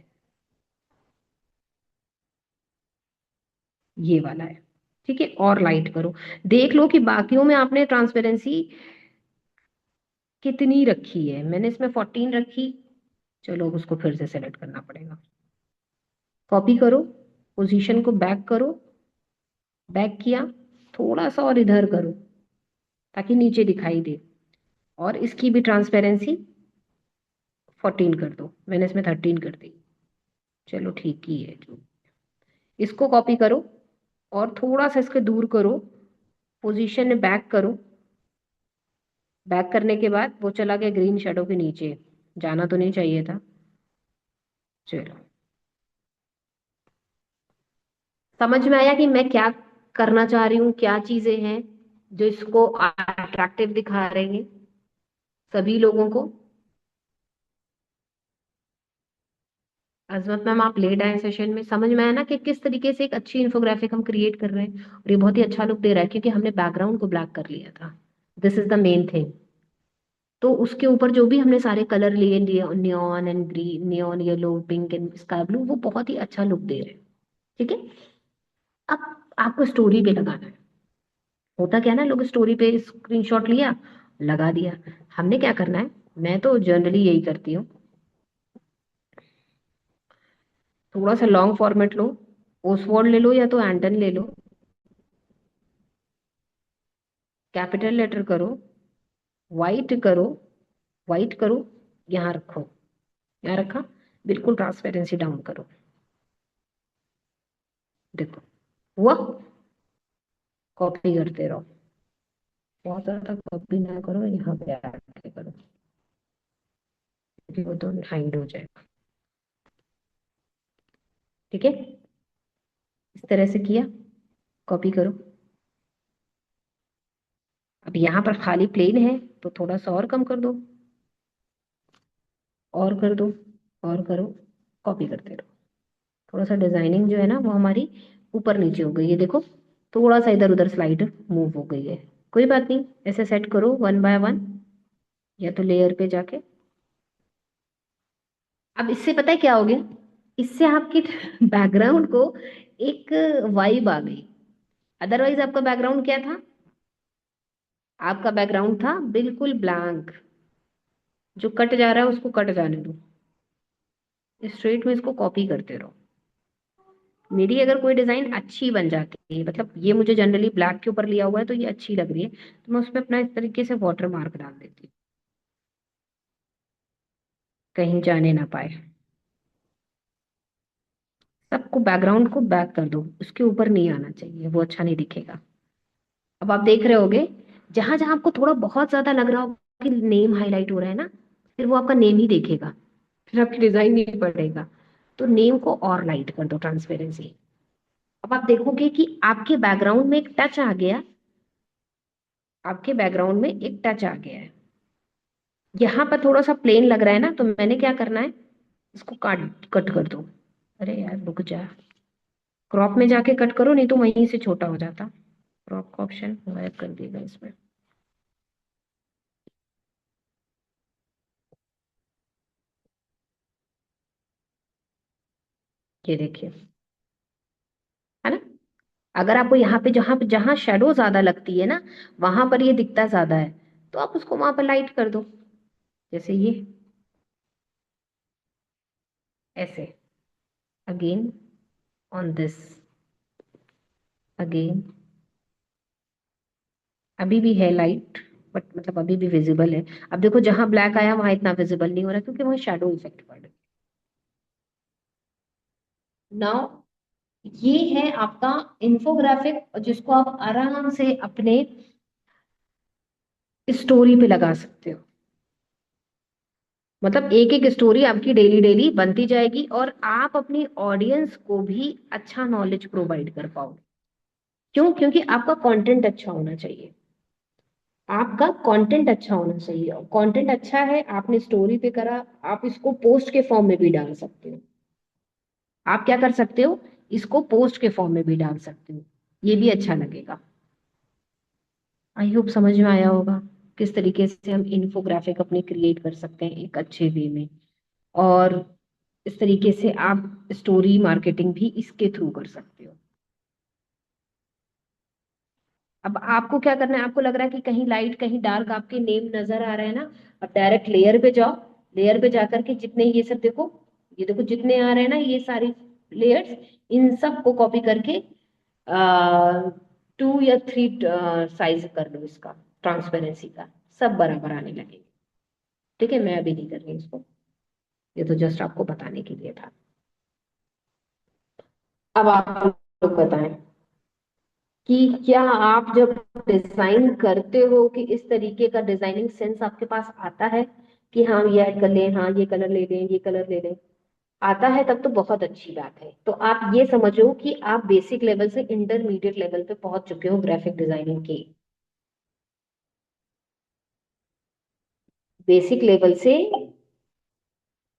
ये वाला है। ठीक है, और लाइट करो। देख लो कि बाकियों में आपने ट्रांसपेरेंसी कितनी रखी है। मैंने इसमें 14 रखी। चलो अब उसको फिर से सेलेक्ट करना पड़ेगा। कॉपी करो, पोजीशन को बैक करो। बैक किया, थोड़ा सा और इधर करो ताकि नीचे दिखाई दे। और इसकी भी ट्रांसपेरेंसी 14 कर दो। मैंने इसमें 13 कर दी। चलो ठीक ही है जो। इसको कॉपी करो और थोड़ा सा इसके दूर करो। पोजीशन में बैक करो। बैक करने के बाद वो चला गया ग्रीन शेडो के नीचे। जाना तो नहीं चाहिए था। चलो, समझ में आया कि मैं क्या करना चाह रही हूँ, क्या चीजें हैं जो इसको अट्रैक्टिव दिखा रही हैं सभी लोगों को। अजमत मैम, आप लेट आए सेशन में। समझ में आया ना कि किस तरीके से एक अच्छी इंफोग्राफिक हम क्रिएट कर रहे हैं, और ये बहुत ही अच्छा लुक दे रहा है क्योंकि हमने बैकग्राउंड को ब्लैक कर लिया था। This is the main thing. तो उसके ऊपर जो भी हमने सारे कलर लिए, neon and green, neon yellow, pink and sky blue, वो बहुत ही अच्छा लुक दे रहे हैं। ठीक है। अब आपको स्टोरी पे लगाना है। होता क्या है ना, लोग स्टोरी पे स्क्रीनशॉट लिया, लगा दिया। हमने क्या करना है? मैं तो जनरली यही करती हूँ। थोड़ा सा लॉन्ग फॉर्मेट लो, ओसवर्ड ले लो या तो एंटन ले लो। कैपिटल लेटर करो, वाइट करो, वाइट करो, यहाँ रखो। यहाँ रखा। बिल्कुल ट्रांसपेरेंसी डाउन करो। देखो हुआ। कॉपी करते रहो। बहुत ज्यादा कॉपी ना करो, यहाँ पे आके करो क्योंकि वो तो हाइड हो जाएगा। ठीक है। इस तरह से किया। कॉपी करो। अब यहाँ पर खाली प्लेन है तो थोड़ा सा और कम कर दो, और कर दो, और करो। कॉपी करते रहो। थोड़ा सा डिजाइनिंग जो है ना वो हमारी ऊपर नीचे हो गई है। देखो, थोड़ा सा इधर उधर स्लाइड मूव हो गई है। कोई बात नहीं, ऐसे सेट करो वन बाय वन, या तो लेयर पे जाके। अब इससे पता है क्या हो गया? इससे आपकी बैकग्राउंड को एक वाइब आ गई। अदरवाइज आपका बैकग्राउंड क्या था? आपका बैकग्राउंड था बिल्कुल ब्लैंक। जो कट जा रहा है उसको कट जाने दो। स्ट्रेट में इसको कॉपी करते रहो। मेरी अगर कोई डिजाइन अच्छी बन जाती है, मतलब ये मुझे जनरली ब्लैक के ऊपर लिया हुआ है तो ये अच्छी लग रही है, तो मैं उसमें अपना इस तरीके से वाटर मार्क डाल देती हूँ, कहीं जाने ना पाए। सबको बैकग्राउंड को बैक कर दो, उसके ऊपर नहीं आना चाहिए, वो अच्छा नहीं दिखेगा। अब आप देख रहे होगे, जहां जहां आपको थोड़ा बहुत ज्यादा लग रहा होगा कि नेम हाईलाइट हो रहा है ना, फिर वो आपका नेम ही देखेगा, फिर आपकी डिजाइन नहीं पड़ेगा। तो नेम को और लाइट कर दो, ट्रांसपेरेंसी। अब आप देखोगे कि आपके बैकग्राउंड में एक टच आ गया आपके बैकग्राउंड में एक टच आ गया है। यहाँ पर थोड़ा सा प्लेन लग रहा है ना, तो मैंने क्या करना है, इसको काट कट कर दो। अरे यार रुक जा, क्रॉप में जाके कट करो, नहीं तो वहीं से छोटा हो जाता। क्रॉप का ऑप्शन गायब कर दिएगा इसमें। ये देखिए, है ना। अगर आपको यहाँ पे जहां जहां शेडो ज्यादा लगती है ना, वहां पर ये दिखता ज्यादा है, तो आप उसको वहां पर लाइट कर दो, जैसे ये, ऐसे। Again on this, again. अभी भी है लाइट, बट मतलब अभी भी विजिबल है। अब देखो जहां ब्लैक आया वहां इतना विजिबल नहीं हो रहा, क्योंकि वहां शेडो इफेक्ट पड़ रहा है। नाउ ये है आपका इंफोग्राफिक, जिसको आप आराम से अपने स्टोरी पे लगा सकते हो। मतलब एक एक स्टोरी आपकी डेली डेली बनती जाएगी, और आप अपनी ऑडियंस को भी अच्छा नॉलेज प्रोवाइड कर पाओगे। क्यों? क्योंकि आपका कंटेंट अच्छा होना चाहिए। आपका कंटेंट अच्छा होना चाहिए, और कंटेंट अच्छा है, आपने स्टोरी पे करा, आप इसको पोस्ट के फॉर्म में भी डाल सकते हो। आप क्या कर सकते हो, इसको पोस्ट के फॉर्म में भी डाल सकते हो, ये भी अच्छा लगेगा। आई होप समझ में आया होगा किस तरीके से हम इन्फोग्राफिक अपने क्रिएट कर सकते हैं एक अच्छे वे में। और इस तरीके से आप स्टोरी मार्केटिंग भी इसके थ्रू कर सकते हो। अब आपको क्या करना है, आपको लग रहा है कि कहीं लाइट कहीं डार्क आपके नेम नजर आ रहे हैं ना, अब डायरेक्ट लेयर पे जाओ। लेयर पे जाकर के जितने ये सब देखो, ये देखो जितने आ रहे हैं ना ये सारी लेयर्स, इन सब को कॉपी करके 2 या 3 साइज कर लो इसका, ट्रांसपेरेंसी का, सब बराबर आने लगेगा। ठीक है, मैं अभी नहीं कर रही इसको, ये तो जस्ट आपको बताने के लिए था। अब आप लोग बताएं कि क्या आप जब डिजाइन करते हो कि इस तरीके का डिजाइनिंग सेंस आपके पास आता है कि हाँ ये ऐड कर लें, हाँ ये कलर ले लें, ये कलर ले लें, आता है, तब तो बहुत अच्छी बात है। तो आप ये समझो कि आप बेसिक लेवल से इंटरमीडिएट लेवल पे पहुंच चुके हो ग्राफिक डिजाइनिंग के। बेसिक लेवल से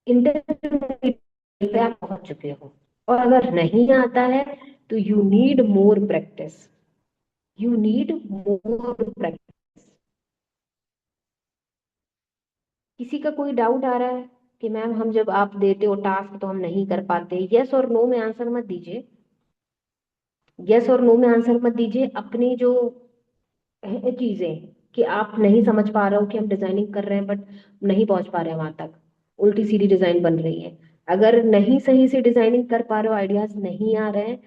इंटरमीडिएट पे आप पहुंच चुके हो। और अगर नहीं आता है तो you need more practice, you need more practice. किसी का कोई डाउट आ रहा है कि मैम हम जब आप देते हो टास्क तो हम नहीं कर पाते? यस और नो में आंसर मत दीजिए। यस और नो में आंसर मत दीजिए। अपनी जो है चीजें कि आप नहीं समझ पा रहे हो कि हम डिजाइनिंग कर रहे हैं बट नहीं पहुंच पा रहे हैं वहां तक, उल्टी सीधी डिजाइन बन रही है। अगर नहीं सही से डिजाइनिंग कर पा रहे हो, आइडियाज नहीं आ रहे हैं,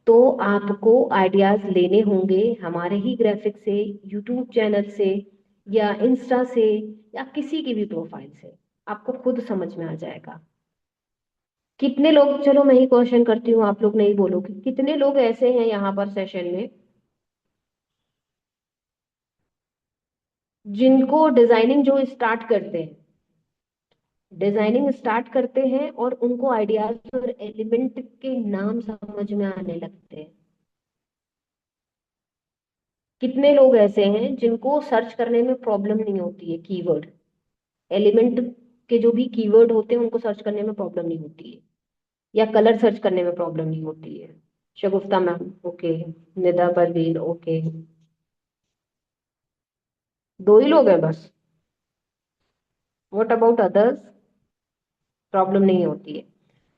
तो आपको आइडियाज लेने होंगे हमारे ही ग्राफिक से, यूट्यूब चैनल से, या इंस्टा से, या किसी की भी प्रोफाइल से। आपको खुद समझ में आ जाएगा। कितने लोग, चलो मैं ही क्वेश्चन करती हूँ, आप लोग नहीं बोलोगे, कितने लोग ऐसे हैं यहाँ पर सेशन में जिनको डिजाइनिंग जो स्टार्ट करते हैं, डिजाइनिंग स्टार्ट करते हैं और उनको आइडियाज और एलिमेंट के नाम समझ में आने लगते हैं? कितने लोग ऐसे हैं जिनको सर्च करने में प्रॉब्लम नहीं होती है, कीवर्ड एलिमेंट के जो भी कीवर्ड होते हैं उनको सर्च करने में प्रॉब्लम नहीं होती है, या कलर सर्च करने में प्रॉब्लम नहीं होती है? Shagufta ma'am okay, Nida Parveen okay, 2 ही लोग हैं बस। What about others? प्रॉब्लम नहीं होती है,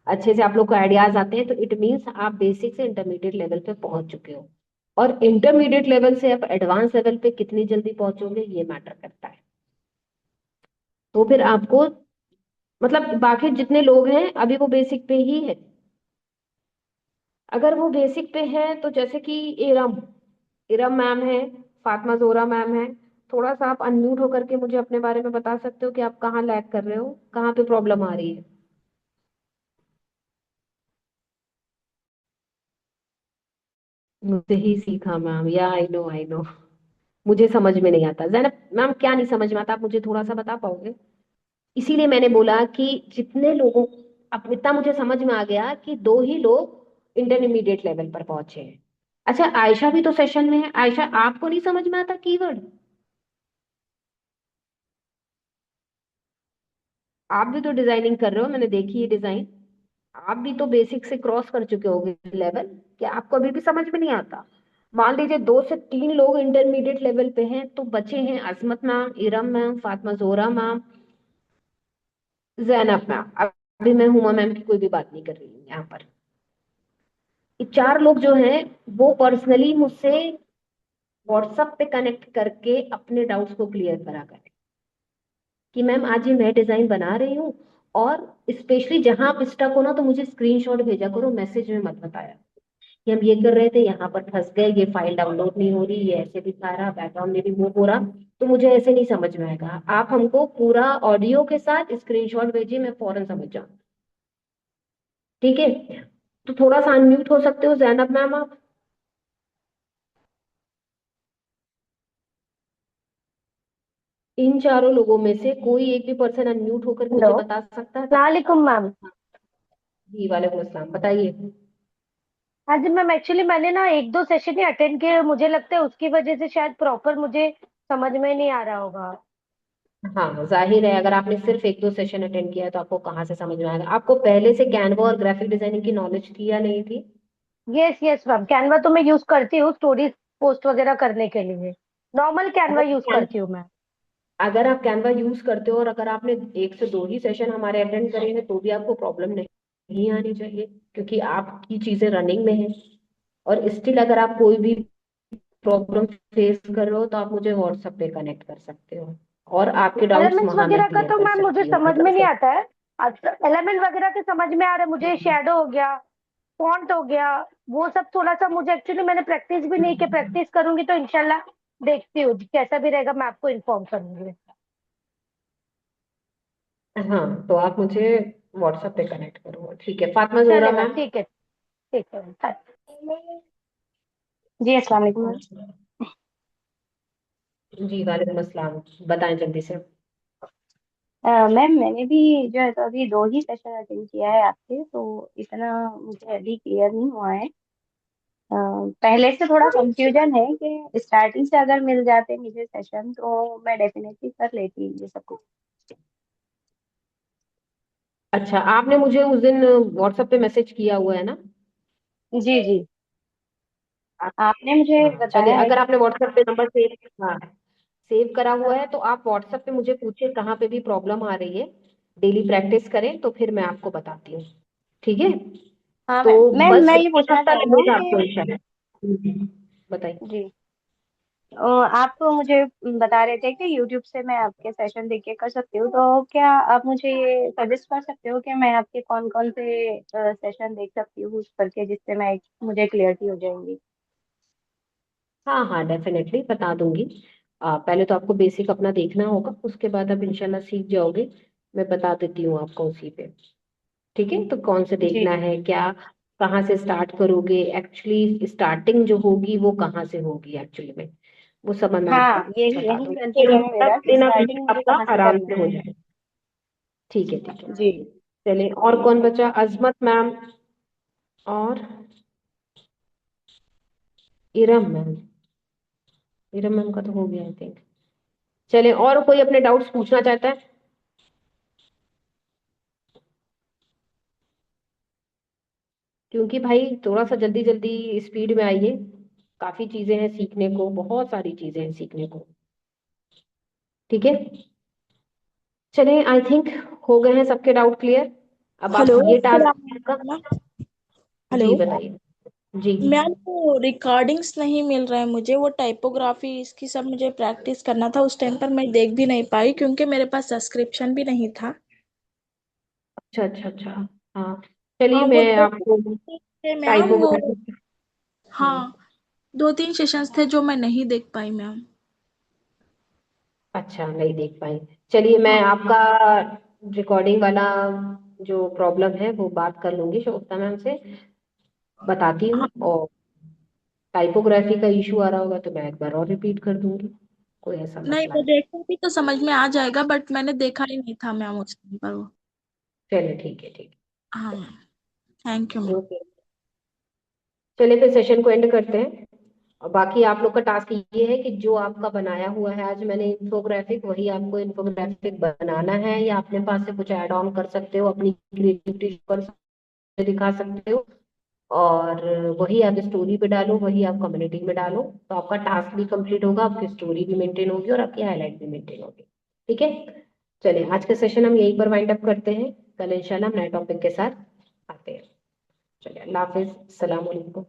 अच्छे से आप लोग को आइडियाज आते हैं, तो इट मीन्स आप बेसिक से इंटरमीडिएट लेवल पे पहुंच चुके हो। और इंटरमीडिएट लेवल से आप एडवांस लेवल पे कितनी जल्दी पहुंचोगे ये मैटर करता है। तो फिर आपको, मतलब बाकी जितने लोग हैं अभी वो बेसिक पे ही है। अगर वो बेसिक पे है तो जैसे कि इरम, इरम मैम है, फातिमा जोरा मैम है, थोड़ा सा आप अनम्यूट होकर के मुझे अपने बारे में बता सकते हो कि आप कहाँ लैग कर रहे हो, कहाँ पे प्रॉब्लम आ रही है? मुझसे ही सीखा मैम, या आई नो आई नो। मुझे समझ में नहीं आता जैनब मैम, क्या नहीं समझ में आता, आप मुझे थोड़ा सा बता पाओगे? इसीलिए मैंने बोला कि जितने लोगों, अब इतना मुझे समझ में आ गया कि 2 ही लोग इंटरमीडिएट लेवल पर पहुंचे हैं। अच्छा आयशा भी तो सेशन में है, आयशा आपको नहीं समझ में आता कीवर्ड? आप भी तो डिजाइनिंग कर रहे हो, मैंने देखी है डिजाइन। आप भी तो बेसिक से क्रॉस कर चुके होगे लेवल। क्या आपको अभी भी समझ में नहीं आता? मान लीजिए 2 से 3 लोग इंटरमीडिएट लेवल पे हैं, तो बचे हैं Azmat ma'am, Iram ma'am, Fatima Zohra ma'am, Zainab ma'am. अभी मैं हुमा मैम की कोई भी बात नहीं कर रही हूँ यहाँ पर। ये 4 लोग जो हैं वो पर्सनली मुझसे व्हाट्सएप पे कनेक्ट करके अपने डाउट्स को क्लियर करा करें कि मैम आज ये मैं डिजाइन बना रही हूँ, और स्पेशली जहां आप स्टक हो ना, तो मुझे स्क्रीनशॉट भेजा करो, मैसेज में मत बताया कि हम ये कर रहे थे, यहाँ पर फंस गए, ये फाइल डाउनलोड नहीं हो रही, ये ऐसे दिखा रहा, बैकग्राउंड में भी मूव हो रहा। तो मुझे ऐसे नहीं समझ में आएगा, आप हमको पूरा ऑडियो के साथ स्क्रीनशॉट भेजिए, मैं फौरन समझ जाऊँ। ठीक है? तो थोड़ा सा अनम्यूट हो सकते हो जैनब मैम आप? इन 4 लोगों में से कोई एक भी पर्सन अनम्यूट होकर
हेलो।
मुझे बता सकता है?
सलामकुम मैम।
जी वालेकुम अस्सलाम, बताइए।
हाँ जी मैम, एक्चुअली मैंने ना एक दो सेशन ही अटेंड किए, मुझे लगता है उसकी वजह से शायद प्रॉपर मुझे समझ में नहीं आ रहा होगा।
हाँ जाहिर है, अगर आपने सिर्फ 1-2 सेशन अटेंड किया है तो आपको कहाँ से समझ में आएगा? आपको पहले से कैनवा और ग्राफिक डिजाइनिंग की नॉलेज थी या नहीं थी?
यस यस मैम, कैनवा तो मैं यूज करती हूँ स्टोरीज पोस्ट वगैरह करने के लिए। नॉर्मल कैनवा
अगर
यूज करती हूँ मैं।
अगर आप कैनवा यूज करते हो और अगर आपने 1 से 2 ही सेशन हमारे अटेंड करे हैं, तो भी आपको प्रॉब्लम नहीं आनी चाहिए, क्योंकि आपकी चीजें रनिंग में है। और स्टिल अगर आप कोई भी प्रॉब्लम फेस कर रहे हो, तो आप मुझे व्हाट्सएप पे कनेक्ट कर सकते हो और आपके डाउट्स
एलिमेंट्स
वहां मैं
वगैरह का
क्लियर
तो
कर
मैम मुझे
सकती हूँ
समझ में
मतलब
नहीं
से।
आता है। अच्छा, एलिमेंट वगैरह के समझ में आ रहा है मुझे, शेडो हो गया, फॉन्ट हो गया, वो सब थोड़ा सा मुझे, एक्चुअली मैंने प्रैक्टिस भी नहीं की, प्रैक्टिस करूंगी तो इंशाल्लाह देखती हूँ कैसा भी रहेगा, मैं आपको इन्फॉर्म करूंगी।
हाँ, तो आप मुझे व्हाट्सएप पे कनेक्ट करो, ठीक है? फातिमा जोहरा
चलेगा,
मैम।
ठीक है। ठीक है। जी अस्सलाम वालेकुम मैम।
जी वालेकुम अस्सलाम, बताएं जल्दी से।
मैम मैंने भी जो है तो अभी दो ही सेशन अटेंड किया है आपके, तो इतना मुझे अभी क्लियर नहीं हुआ है। पहले से थोड़ा कंफ्यूजन है कि स्टार्टिंग से अगर मिल जाते मुझे सेशन तो मैं डेफिनेटली कर लेती ये सब कुछ।
अच्छा, आपने मुझे उस दिन व्हाट्सएप पे मैसेज किया हुआ है ना?
जी जी। आपने मुझे
हाँ चलिए,
बताया है
अगर
कि
आपने व्हाट्सएप पे नंबर सेव, हाँ सेव करा हुआ है, तो आप व्हाट्सएप पे मुझे पूछिए कहाँ पे भी प्रॉब्लम आ रही है। डेली प्रैक्टिस करें तो फिर मैं आपको बताती हूँ। ठीक है?
हाँ मैम,
तो
मैम
बस
मैं ये
एक
पूछना
हफ्ता
चाह रही हूँ
लगेगा आपको
कि
इंशाल्लाह। बताइए।
जी, आप मुझे बता रहे थे कि यूट्यूब से मैं आपके सेशन देख के कर सकती हूँ, तो क्या आप मुझे ये सजेस्ट कर सकते हो कि मैं आपके कौन कौन से सेशन देख सकती हूँ करके, जिससे मैं मुझे क्लियरिटी हो जाएंगी।
हाँ हाँ डेफिनेटली बता दूंगी। पहले तो आपको बेसिक अपना देखना होगा, उसके बाद आप इंशाल्लाह सीख जाओगे। मैं बता देती हूँ आपको उसी पे। ठीक है? तो कौन से
जी
देखना
जी।
है क्या, कहाँ से स्टार्ट करोगे, एक्चुअली स्टार्टिंग जो होगी वो कहाँ से होगी एक्चुअली में, वो सब मैं आपको
हाँ, यही
बता
यही
दूंगी, फिर
कंफ्यूजन है मेरा
तक
कि
लेना
स्टार्टिंग मुझे
आपका
कहाँ से
आराम
करना
से हो
है।
जाए। ठीक है, ठीक है।
जी।
चलिए, और कौन बचा? अजमत मैम और इरम मैम। इरम मैम का तो हो गया आई थिंक। चलिए, और कोई अपने डाउट्स पूछना चाहता है? क्योंकि भाई थोड़ा सा जल्दी जल्दी स्पीड में आइए, काफी चीजें हैं सीखने को, बहुत सारी चीजें हैं सीखने को। ठीक है? चलिए, आई थिंक हो गए हैं सबके डाउट क्लियर। अब आप
हेलो,
ये
अस्सलाम
टास्क आपका।
वालेकुम मैम। हेलो
जी बताइए। जी।
मैम, वो रिकॉर्डिंग्स नहीं मिल रहा है मुझे, वो टाइपोग्राफी इसकी सब मुझे प्रैक्टिस करना था। उस टाइम पर मैं देख भी नहीं पाई क्योंकि मेरे पास सब्सक्रिप्शन भी नहीं था।
अच्छा अच्छा अच्छा। हाँ चलिए,
हाँ, वो
मैं
दो
आपको
तीन थे मैम, वो
टाइपोग्राफी।
हाँ, दो तीन सेशंस थे जो मैं नहीं देख पाई मैम।
अच्छा, नहीं देख पाई। चलिए, मैं
हाँ
आपका रिकॉर्डिंग वाला जो प्रॉब्लम है वो बात कर लूंगी शोभता मैम से, बताती हूँ।
हाँ।
और टाइपोग्राफी का इशू आ रहा होगा तो मैं एक बार और रिपीट कर दूंगी, कोई ऐसा
नहीं,
मसला
वो
नहीं।
देखने भी तो समझ में आ जाएगा, बट मैंने देखा ही नहीं था मैम उस टाइम पर वो।
चलिए ठीक है, ठीक
हाँ मैम, थैंक यू
है,
मैम।
ओके। चलिए फिर सेशन को एंड करते हैं। और बाकी आप लोग का टास्क ये है कि जो आपका बनाया हुआ है आज मैंने इंफोग्राफिक, वही आपको इंफोग्राफिक बनाना है, या अपने पास से कुछ ऐड ऑन कर सकते हो, अपनी क्रिएटिविटी पर दिखा सकते हो। और वही आप स्टोरी पे डालो, वही आप कम्युनिटी में डालो, तो आपका टास्क भी कंप्लीट होगा, आपकी स्टोरी भी मेंटेन होगी और आपकी हाईलाइट भी मेंटेन होगी। ठीक है, चलिए आज का सेशन हम यहीं पर वाइंड अप करते हैं। कल इंशाल्लाह हम नए टॉपिक के साथ आते हैं। चलिए, अल्लाह हाफिज, सलाम अलैकुम।